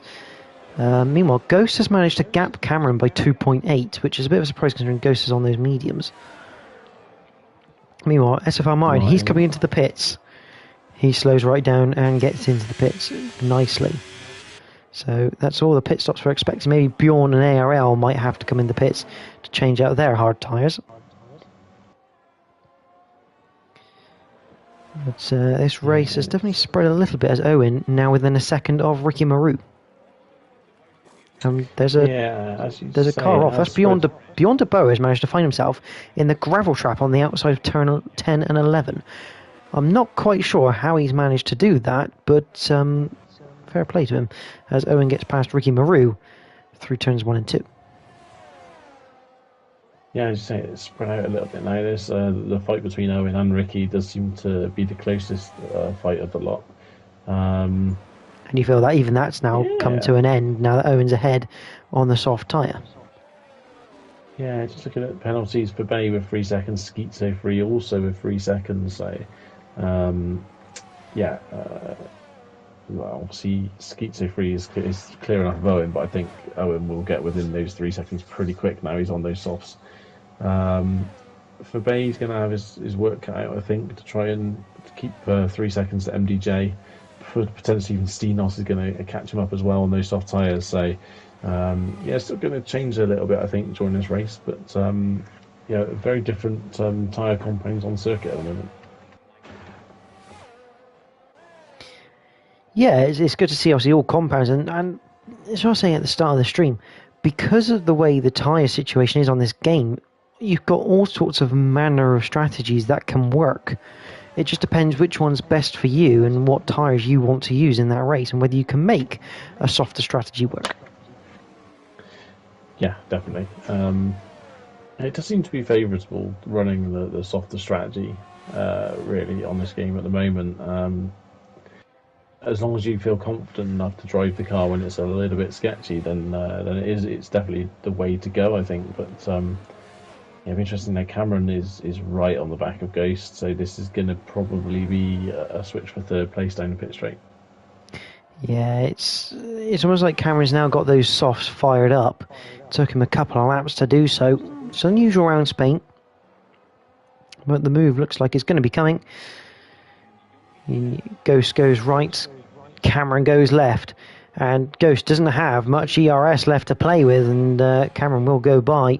Meanwhile, Ghost has managed to gap Cameron by 2.8, which is a bit of a surprise considering Ghost is on those mediums. Meanwhile, SFR Martin, he's coming into the pits. He slows right down and gets into the pits nicely. So that's all the pit stops we're expecting. Maybe Bjorn and ARL might have to come in the pits to change out their hard tyres. But this race has definitely spread a little bit as Owen now within a second of Ricky Maru. There's a car off. That's Beyond the Bow has managed to find himself in the gravel trap on the outside of turn 10 and 11. I'm not quite sure how he's managed to do that, but fair play to him as Owen gets past Ricky Maru through turns 1 and 2.
Yeah, as you say, it's spread out a little bit now. There's the fight between Owen and Ricky does seem to be the closest fight of the lot.
And you feel that even that's now come to an end now that Owen's ahead on the soft tyre.
Yeah, just looking at penalties for Bay with 3 seconds, Schizo free also with 3 seconds. So, well, obviously Schizo free is clear enough of Owen, but I think Owen will get within those 3 seconds pretty quick now. He's on those softs. For Bay, he's going to have his work cut out, I think, to try and keep 3 seconds to MDJ. Potentially even Stinos is going to catch him up as well on those soft tyres. So, it's still going to change a little bit, I think, during this race. But, very different tyre compounds on circuit at the moment.
Yeah, it's good to see, obviously, all compounds. And as I was saying at the start of the stream, because of the way the tyre situation is on this game, you've got all sorts of manner of strategies that can work. It just depends which one's best for you and what tyres you want to use in that race and whether you can make a softer strategy work.
Yeah, definitely. It does seem to be favourable running the softer strategy, really, on this game at the moment. As long as you feel confident enough to drive the car when it's a little bit sketchy, then it's definitely the way to go, I think. But yeah, interesting. Now Cameron is right on the back of Ghost, so this is going to probably be a switch for third place down the pit straight.
Yeah, it's almost like Cameron's now got those softs fired up. Took him a couple of laps to do so. It's unusual around Spain, but the move looks like it's going to be coming. Ghost goes right, Cameron goes left, and Ghost doesn't have much ERS left to play with, and Cameron will go by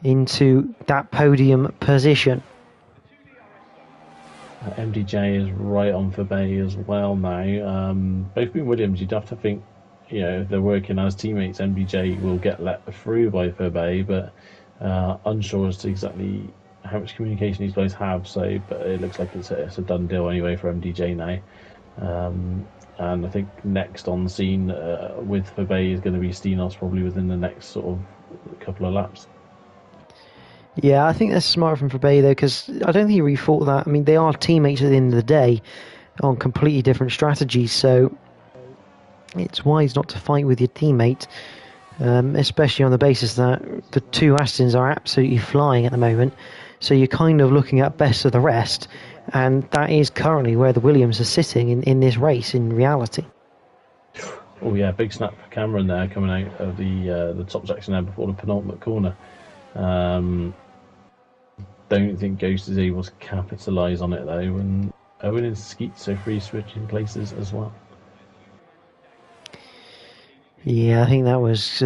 into that podium position.
MDJ is right on for Bay as well now. Both being Williams, you'd have to think, if they're working as teammates, MDJ will get let through by Furby, but unsure as to exactly how much communication these guys have. So, but it looks like it's a done deal anyway for MDJ now. And I think next on the scene with Furby is going to be Stenos, probably within the next sort of couple of laps.
Yeah, I think that's smart from Furby though, because I don't think he really thought that. I mean, they are teammates at the end of the day on completely different strategies, so it's wise not to fight with your teammate, especially on the basis that the two Astons are absolutely flying at the moment. So you're kind of looking at best of the rest, and that is currently where the Williams are sitting in this race in reality.
Oh yeah, big snap for Cameron there coming out of the top section there before the penultimate corner. Don't think Ghost is able to capitalise on it though, and Owen and Skeet so free switching places as well.
Yeah, I think that was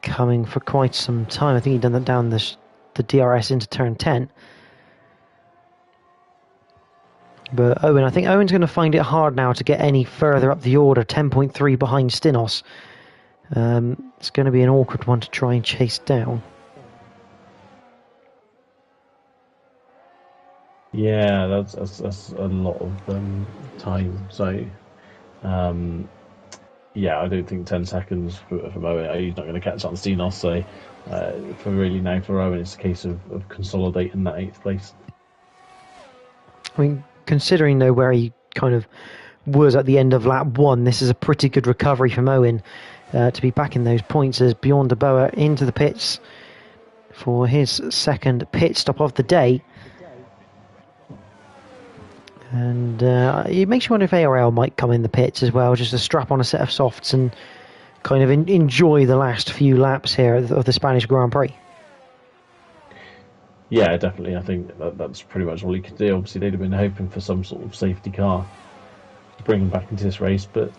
coming for quite some time. I think he'd done that down the DRS into turn 10. But I think Owen's going to find it hard now to get any further up the order, 10.3 behind Stinos. It's going to be an awkward one to try and chase down.
Yeah, that's a lot of time. So, yeah, I don't think 10 seconds for Owen. He's not going to catch on Stinos. So, for Owen, it's a case of consolidating that 8th place.
I mean, considering though where he kind of was at the end of lap 1, this is a pretty good recovery from Owen to be back in those points as Bjorn de Boer into the pits for his second pit stop of the day. And it makes you wonder if ARL might come in the pits as well, just to strap on a set of softs and kind of enjoy the last few laps here of the Spanish Grand Prix.
Yeah, definitely. I think that's pretty much all he could do. Obviously, they'd have been hoping for some sort of safety car to bring him back into this race. But,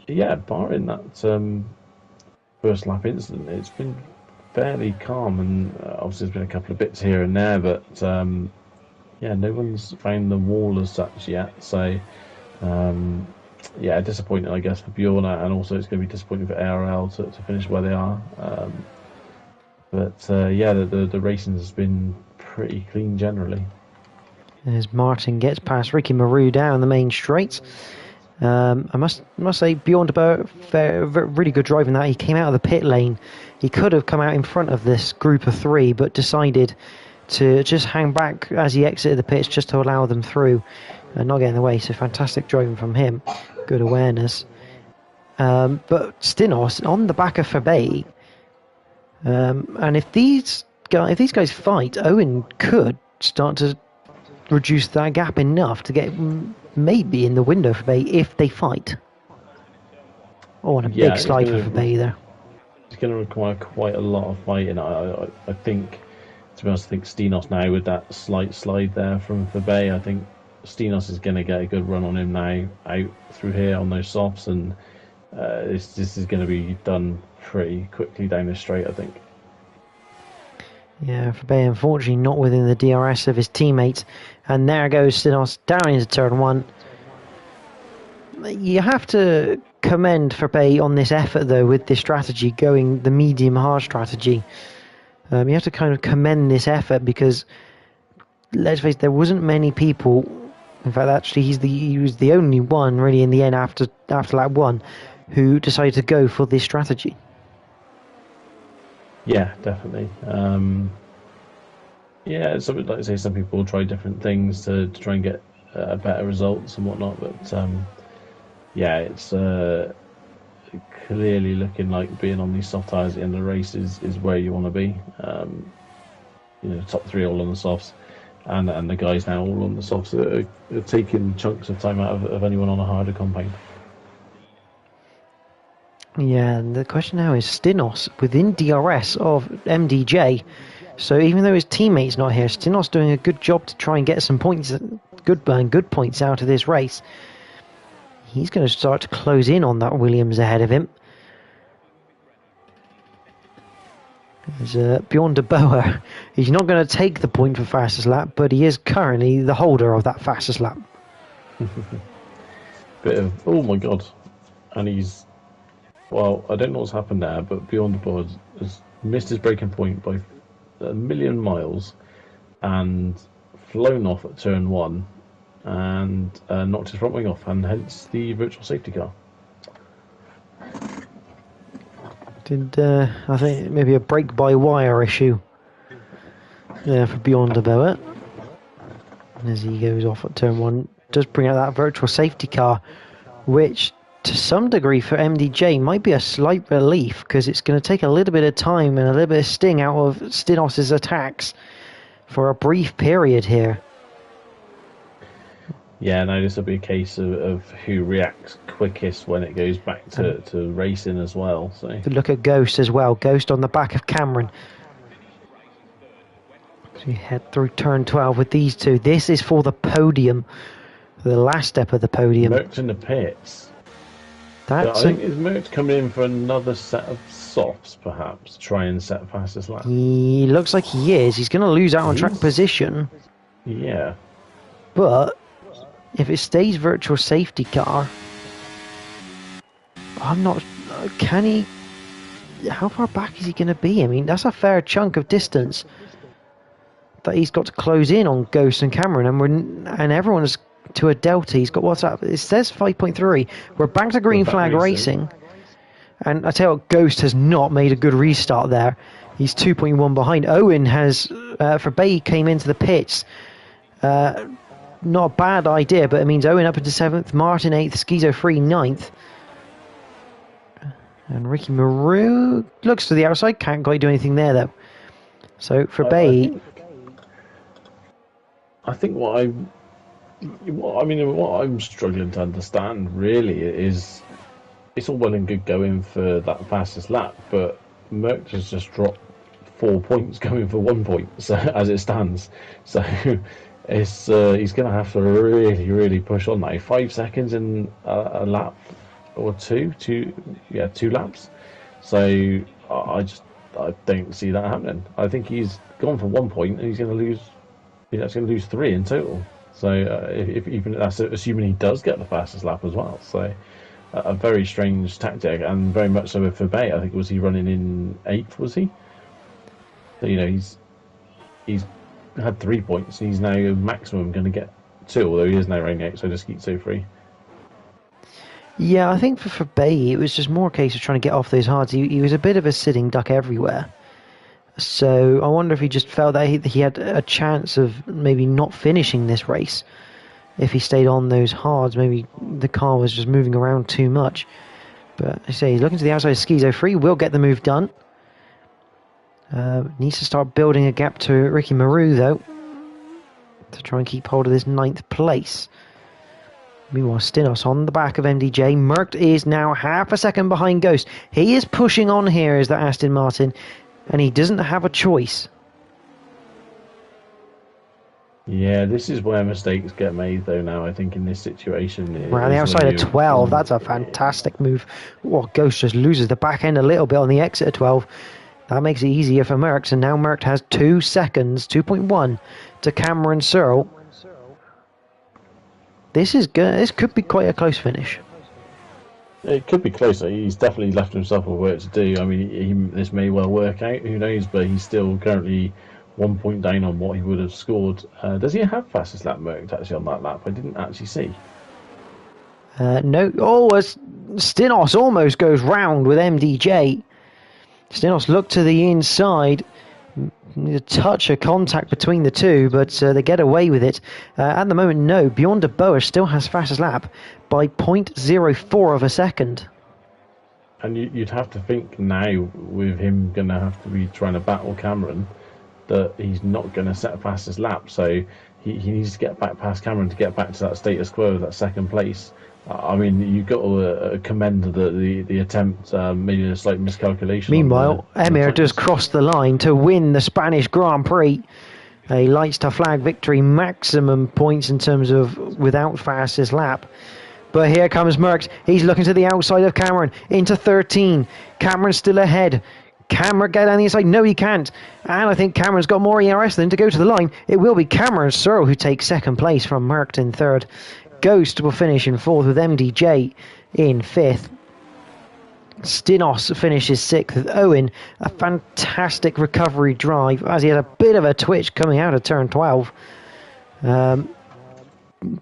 yeah, barring that first lap incident, it's been fairly calm. And obviously, there's been a couple of bits here and there. But, yeah, no one's found the wall as such yet. So, yeah, disappointing, I guess, for Bjorn. And also, it's going to be disappointing for ARL to finish where they are. But yeah, the racing has been pretty clean generally.
As Martin gets past Ricky Maru down the main straight. I must say, Bjorn de Boer, really good driving that. He came out of the pit lane. He could have come out in front of this group of 3, but decided to just hang back as he exited the pits just to allow them through and not get in the way. So fantastic driving from him. Good awareness. But Stinos on the back of Fabay. And if these guys fight, Owen could start to reduce that gap enough to get maybe in the window for Bay if they fight. Oh, and a big slide for Bay there.
It's going to require quite a lot of fighting. I think, to be honest, I think Stinos now with that slight slide there from Bay, I think Stinos is going to get a good run on him now out through here on those softs, and this is going to be done pretty quickly down the straight, I think.
Yeah, Fabay unfortunately not within the DRS of his teammates, and there goes Stinos down into turn 1. You have to commend Fabay on this effort though with this strategy, going the medium hard strategy. You have to kind of commend this effort because, let's face it, there wasn't many people. In fact, actually, he was the only one really in the end after lap 1 who decided to go for this strategy.
Yeah, definitely. Yeah, some, like I say, some people try different things to try and get better results and whatnot, but yeah, it's clearly looking like being on these soft tyres at the end of the race is where you want to be. Top three all on the softs, and the guys now all on the softs are taking chunks of time out of anyone on a harder compound.
Yeah, and the question now is Stinos within DRS of MDJ. So even though his teammate's not here, Stinos doing a good job to try and get some points, good points out of this race. He's going to start to close in on that Williams ahead of him. There's Bjorn de Boer. He's not going to take the point for fastest lap, but he is currently the holder of that fastest lap.
Bit of, oh my god. And well, I don't know what's happened there, but Bjorn de Boer has missed his breaking point by a million miles and flown off at turn one and knocked his front wing off, and hence the virtual safety car.
I think maybe a brake-by-wire issue for Bjorn de Boer. As he goes off at turn one, does bring out that virtual safety car, which to some degree for MDJ might be a slight relief, because it's going to take a little bit of time and a little bit of sting out of Stinos' attacks for a brief period here.
Yeah, no, this will be a case of who reacts quickest when it goes back to racing as well. So
look at Ghost as well. Ghost on the back of Cameron. So we head through turn 12 with these two. This is for the podium, the last step of the podium.
Merck's in the pits. I think is Merck coming in for another set of softs, perhaps, to try and set fastest lap?
He looks like he is. He's going to lose out on track position.
Yeah.
But if it stays virtual safety car, I'm not... Can he... How far back is he going to be? I mean, that's a fair chunk of distance that he's got to close in on Ghost and Cameron, and everyone's to a delta. He's got what's up. It says 5.3. We're back to green flag racing. And I tell you what, Ghost has not made a good restart there. He's 2.1 behind. Owen has, for Bay, came into the pits. Not a bad idea, but it means Owen up into 7th, Martin 8th, Schizo 3 9th. And Ricky Maru looks to the outside, can't quite do anything there though. So for Bay...
I think what I'm struggling to understand really is it's all well and good going for that fastest lap, but Merck has just dropped 4 points going for 1 point, so as it stands. So it's he's going to have to really push on now. 5 seconds in a lap or two laps. So I don't see that happening. I think he's gone for 1 point and he's going to lose. He's going to lose 3 in total. So if even that's assuming he does get the fastest lap as well. So a very strange tactic, and very much so for Bay. I think was he running in 8th? Was he? So he's had 3 points. And he's now maximum going to get 2, although he is now running 8, so just keep 2 free.
Yeah, I think for Bay it was just more a case of trying to get off those hards. He was a bit of a sitting duck everywhere. So I wonder if he just felt that he had a chance of maybe not finishing this race if he stayed on those hards. Maybe the car was just moving around too much. But I say he's looking to the outside of Schizo 3, will get the move done. Needs to start building a gap to Ricky Maru though, to try and keep hold of this 9th place. Meanwhile, Stinos on the back of MDJ. Merck is now half a second behind Ghost. He is pushing on here as the Aston Martin, and he doesn't have a choice.
Yeah, this is where mistakes get made, though, now, I think, in this situation.
We're on the outside of 12. That's a fantastic move. Well, Ghost just loses the back end a little bit on the exit of 12. That makes it easier for Merckx, and now Merckx has 2 seconds, 2.1, to Cameron Searle. This is good. This could be quite a close finish.
It could be closer. He's definitely left himself a work to do. I mean, this may well work out. Who knows? But he's still currently 1 point down on what he would have scored. Does he have fastest lap Merckx actually on that lap? I didn't actually see.
No. Oh, as Stinos almost goes round with MDJ. Stinos look to the inside. A touch of contact between the two, but they get away with it. At the moment, no. Beyond de Boer still has fastest lap by 0.04 of a second.
And you'd have to think now, with him going to have to be trying to battle Cameron, that he's not going to set fastest lap. So he needs to get back past Cameron to get back to that status quo of that second place. I mean, you've got to commend the attempt, maybe a slight miscalculation.
Meanwhile, Emir does cross the line to win the Spanish Grand Prix. A lights to flag victory, maximum points in terms of without fastest lap. But here comes Merckx. He's looking to the outside of Cameron into 13. Cameron's still ahead. Cameron get on the inside. No, he can't. And I think Cameron's got more ERS than to go to the line. It will be Cameron Searle who takes second place from Merckx in third. Ghost will finish in fourth with MDJ in fifth. Stinos finishes sixth with Owen. A fantastic recovery drive as he had a bit of a twitch coming out of turn 12.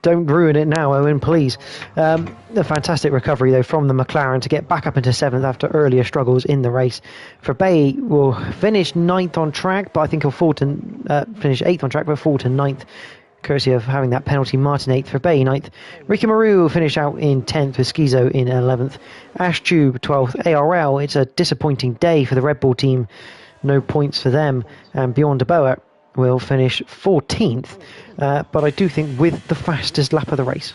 Don't ruin it now, Owen, please. A fantastic recovery, though, from the McLaren to get back up into seventh after earlier struggles in the race. Verbeij will finish ninth on track, but I think he'll fall to finish eighth on track, but fall to ninth, courtesy of having that penalty. Martin 8th, Verbeij 9th. Ricky Maru will finish out in 10th with Schizo in 11th. Ash Tube 12th. ARL, it's a disappointing day for the Red Bull team. No points for them. And Beyond de Boer will finish 14th. But I do think with the fastest lap of the race.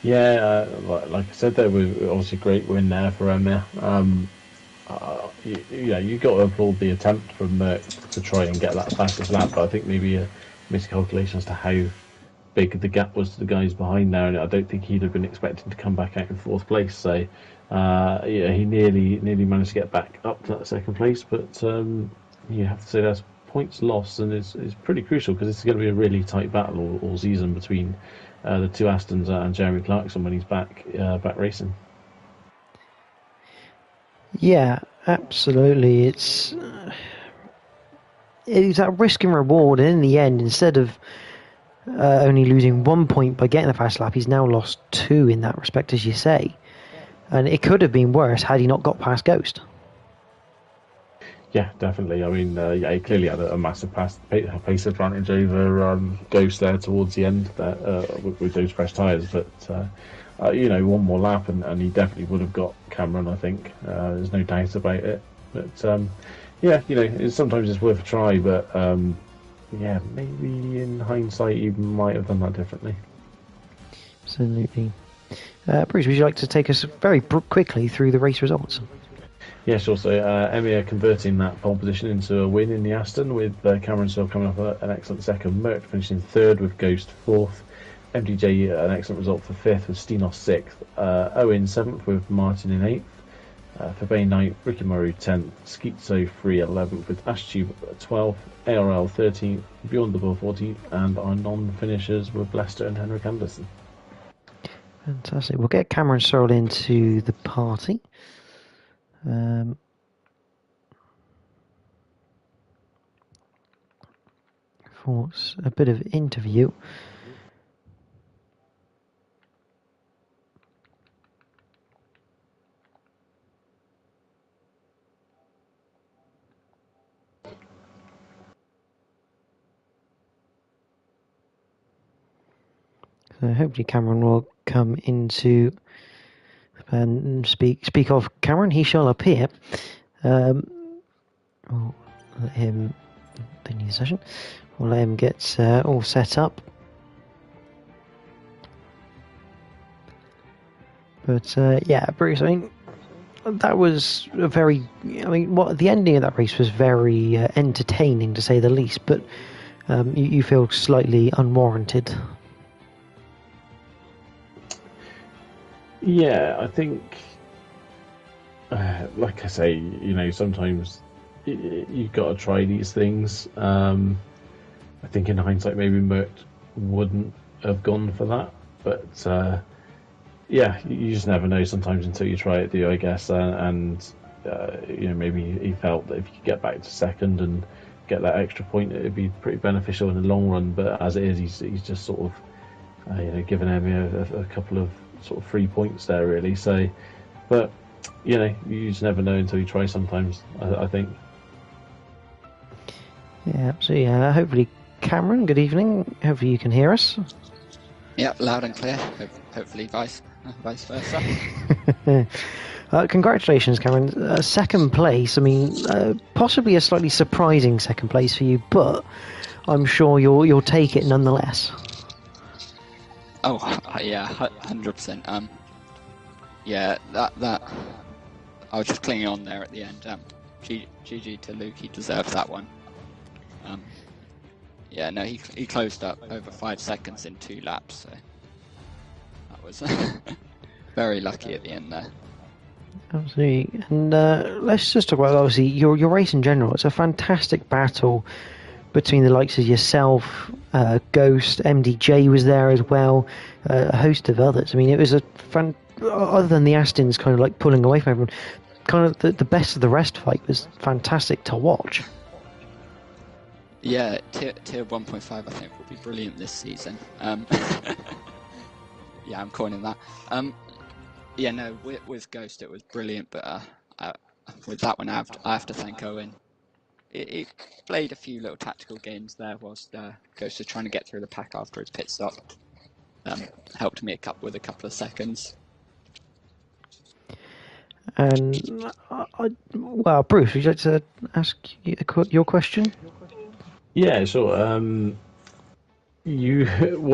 Yeah, like I said, there was obviously a great win there for Emir. You got to applaud the attempt from Merckx to try and get that fastest lap, but I think maybe a miscalculation as to how big the gap was to the guys behind there, and I don't think he'd have been expecting to come back out in fourth place. So he nearly managed to get back up to that second place, but you have to say that's points lost, and it's pretty crucial because it's going to be a really tight battle all season between the two Astons and Jeremy Clarkson when he's back racing.
Yeah, absolutely. It's that risk and reward, and in the end, instead of only losing 1 point by getting the fast lap, he's now lost 2 in that respect, as you say. And it could have been worse had he not got past Ghost.
Yeah, definitely. I mean, he clearly had a massive pace advantage over Ghost there towards the end with those fresh tyres. But, one more lap and he definitely would have got Cameron, I think. There's no doubt about it. But, sometimes it's worth a try. But, maybe in hindsight he might have done that differently.
Absolutely. Bruce, would you like to take us very quickly through the race results?
Yeah, sure. So Emir converting that pole position into a win in the Aston, with Cameron Searle coming off an excellent second. Merckx finishing third with Ghost fourth. MDJ an excellent result for fifth with Stinos sixth. Owen seventh with Martin in eighth. Verbeij ninth, Ricky Maru 10th. Schizo 11th with Ashtube 12th. ARL 13th, Beyond the Ball 14th, and our non-finishers were Lester and Henrik Anderson.
Fantastic. We'll get Cameron Searle into the party. For a bit of interview. So hopefully Cameron will come into and speak of Cameron. He shall appear. We'll let him in the session. We'll let him get all set up. But Bruce, I mean, that was the ending of that race was very entertaining, to say the least. But you feel slightly unwarranted.
Yeah, I think, like I say, sometimes you've got to try these things. I think in hindsight, maybe Merckx wouldn't have gone for that, but you just never know sometimes until you try it, do you, I guess? Maybe he felt that if you could get back to second and get that extra point, it'd be pretty beneficial in the long run. But as it is, he's just sort of, given Emmy a couple of sort of 3 points there, really. So, but you just never know until you try. Sometimes, I think.
Yeah, absolutely. Hopefully, Cameron, good evening. Hopefully you can hear us.
Yeah, loud and clear. Hopefully vice versa.
Congratulations, Cameron. Second place. I mean, possibly a slightly surprising second place for you, but I'm sure you'll take it nonetheless.
Oh, yeah, 100%. Yeah, that I was just clinging on there at the end. GG to Luke, he deserved that one. Yeah, no, he closed up over 5 seconds in 2 laps, so that was very lucky at the end there.
Absolutely. And let's just talk about, obviously, your race in general. It's a fantastic battle between the likes of yourself, Ghost, MDJ was there as well, a host of others. I mean, it was a other than the Astons kind of like pulling away from everyone, kind of the best of the rest fight was fantastic to watch.
Yeah, tier 1.5 I think will be brilliant this season. Yeah, I'm coining that. Yeah, no, with Ghost it was brilliant, but with that one I have to thank Owen. He played a few little tactical games there whilst Ghost was trying to get through the pack after his pit stop. Helped me with a couple of seconds.
And well, Bruce, would you like to ask your question?
Yeah, sure. One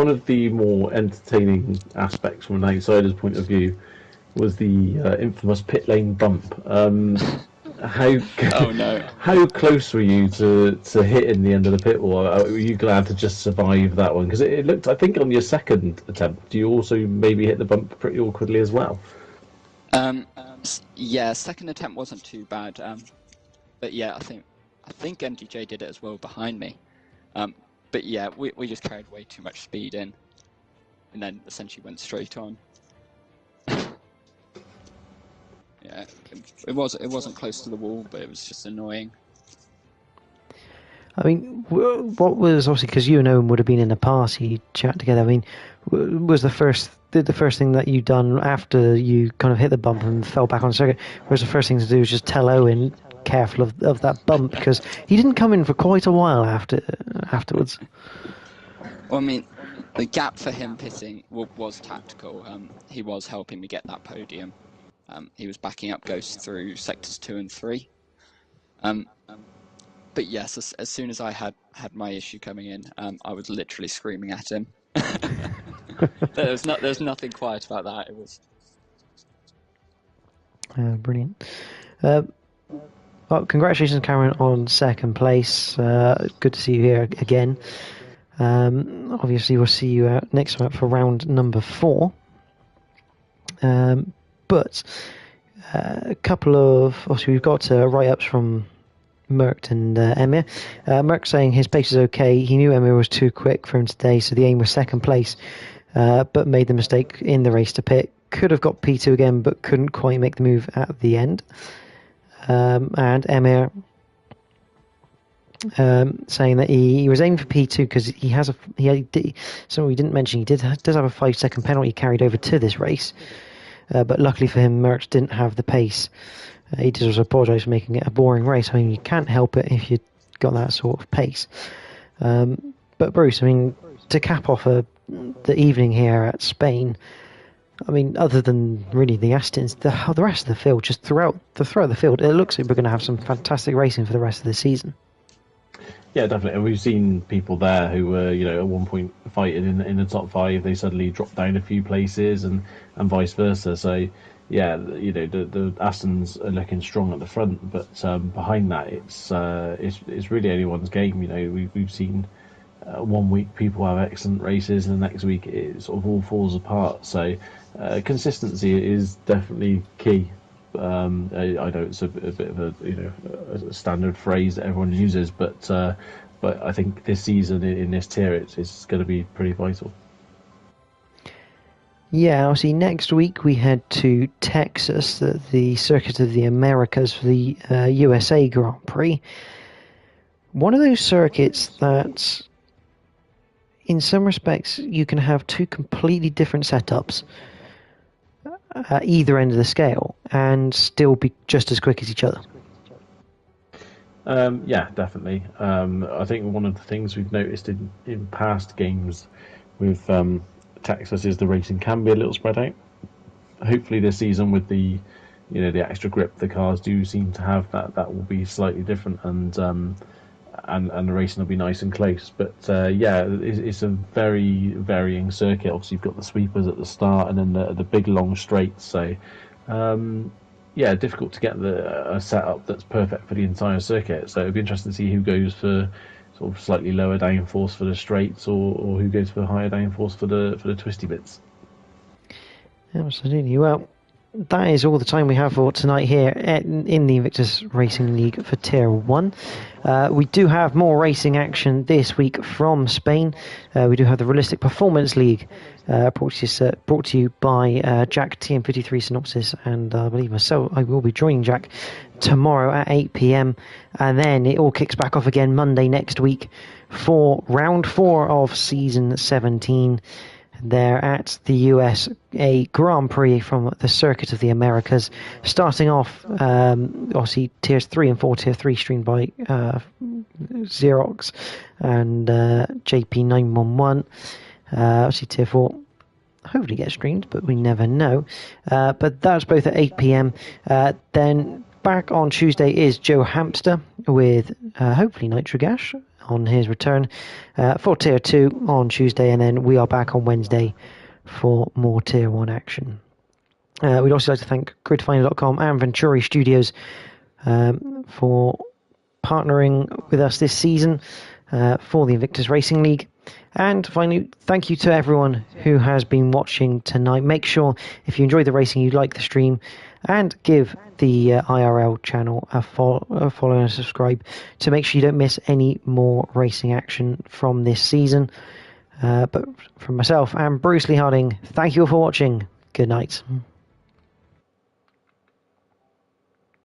of the more entertaining aspects from an outsider's point of view was the infamous pit lane bump. How
Oh no!
How close were you to hitting the end of the pit wall? Were you glad to just survive that one? Because it looked, I think, on your second attempt, you also maybe hit the bump pretty awkwardly as well.
Yeah, second attempt wasn't too bad. But yeah, I think MDJ did it as well behind me. But yeah, we just carried way too much speed in, and then essentially went straight on. Yeah, it wasn't close to the wall, but it was just annoying.
I mean, what was, obviously, because you and Owen would have been in a party chat together. I mean, was the first thing that you done after you kind of hit the bump and fell back on the circuit? Was the first thing to do was just tell Owen careful of that bump, because he didn't come in for quite a while afterwards.
Well, I mean, the gap for him pitting was tactical. He was helping me get that podium. He was backing up Ghost through sectors 2 and 3. But yes, as soon as I had my issue coming in, I was literally screaming at him. There's nothing quiet about that. It was
brilliant. Well, congratulations, Cameron, on second place. Good to see you here again. Obviously, we'll see you out next time for round number 4. But a couple of, obviously, we've got write-ups from Merck and Emir. Merck saying his pace is okay. He knew Emir was too quick for him today, so the aim was second place, but made the mistake in the race to pit. Could have got P2 again, but couldn't quite make the move at the end. And Emir saying that he was aiming for P2 because something we didn't mention, he does have a 5-second penalty carried over to this race, but luckily for him, Merckx didn't have the pace. He just was apologise for making it a boring race. I mean, you can't help it if you've got that sort of pace. But Bruce, I mean, to cap off the evening here at Spain, I mean, other than really the Astons, the rest of the field, just throughout the field, it looks like we're going to have some fantastic racing for the rest of the season.
Yeah, definitely. And we've seen people there who were, at one point fighting in the top 5. They suddenly dropped down a few places, and vice versa. So, yeah, the Astons are looking strong at the front, but behind that, it's really anyone's game. We've seen 1 week people have excellent races, and the next week it sort of all falls apart. So consistency is definitely key. I know it's a bit of a standard phrase that everyone uses, but I think this season in this tier it's going to be pretty vital. Yeah,
obviously next week we head to Texas, the Circuit of the Americas, for the USA Grand Prix. One of those circuits that, in some respects, you can have 2 completely different setups. at either end of the scale and still be just as quick as each other.
Yeah, definitely. I think one of the things we've noticed in past games with Texas is the racing can be a little spread out. Hopefully this season with the extra grip the cars do seem to have, that will be slightly different, and the racing will be nice and close. But it's a very varying circuit. Obviously you've got the sweepers at the start and then the big long straights, so difficult to get a setup that's perfect for the entire circuit. So it'd be interesting to see who goes for sort of slightly lower downforce for the straights, or who goes for higher downforce for the twisty bits.
Absolutely. Well, that is all the time we have for tonight here in the Invictus Racing League for Tier 1. We do have more racing action this week from Spain. We do have the Realistic Performance League brought to you by Jack TM53 Synopsis, and I believe myself. I will be joining Jack tomorrow at 8 p.m. and then it all kicks back off again Monday next week for round 4 of season 17. There at the USA Grand Prix from the Circuit of the Americas, starting off obviously tiers 3 and 4. Tier 3 streamed by Xerox and JP911. Obviously tier 4 hopefully gets streamed, but we never know. But that's both at 8 p.m. Then back on Tuesday is Joe Hamster with hopefully Nitrogash on his return for Tier 2 on Tuesday, and then we are back on Wednesday for more Tier 1 action. We'd also like to thank gridfinder.com and Venturi Studios for partnering with us this season for the Invictus Racing League. And finally, thank you to everyone who has been watching tonight. Make sure, if you enjoyed the racing, you like the stream, and give the IRL channel a follow and a subscribe to make sure you don't miss any more racing action from this season. But from myself and Bruce Lee Harding, thank you all for watching. Good night.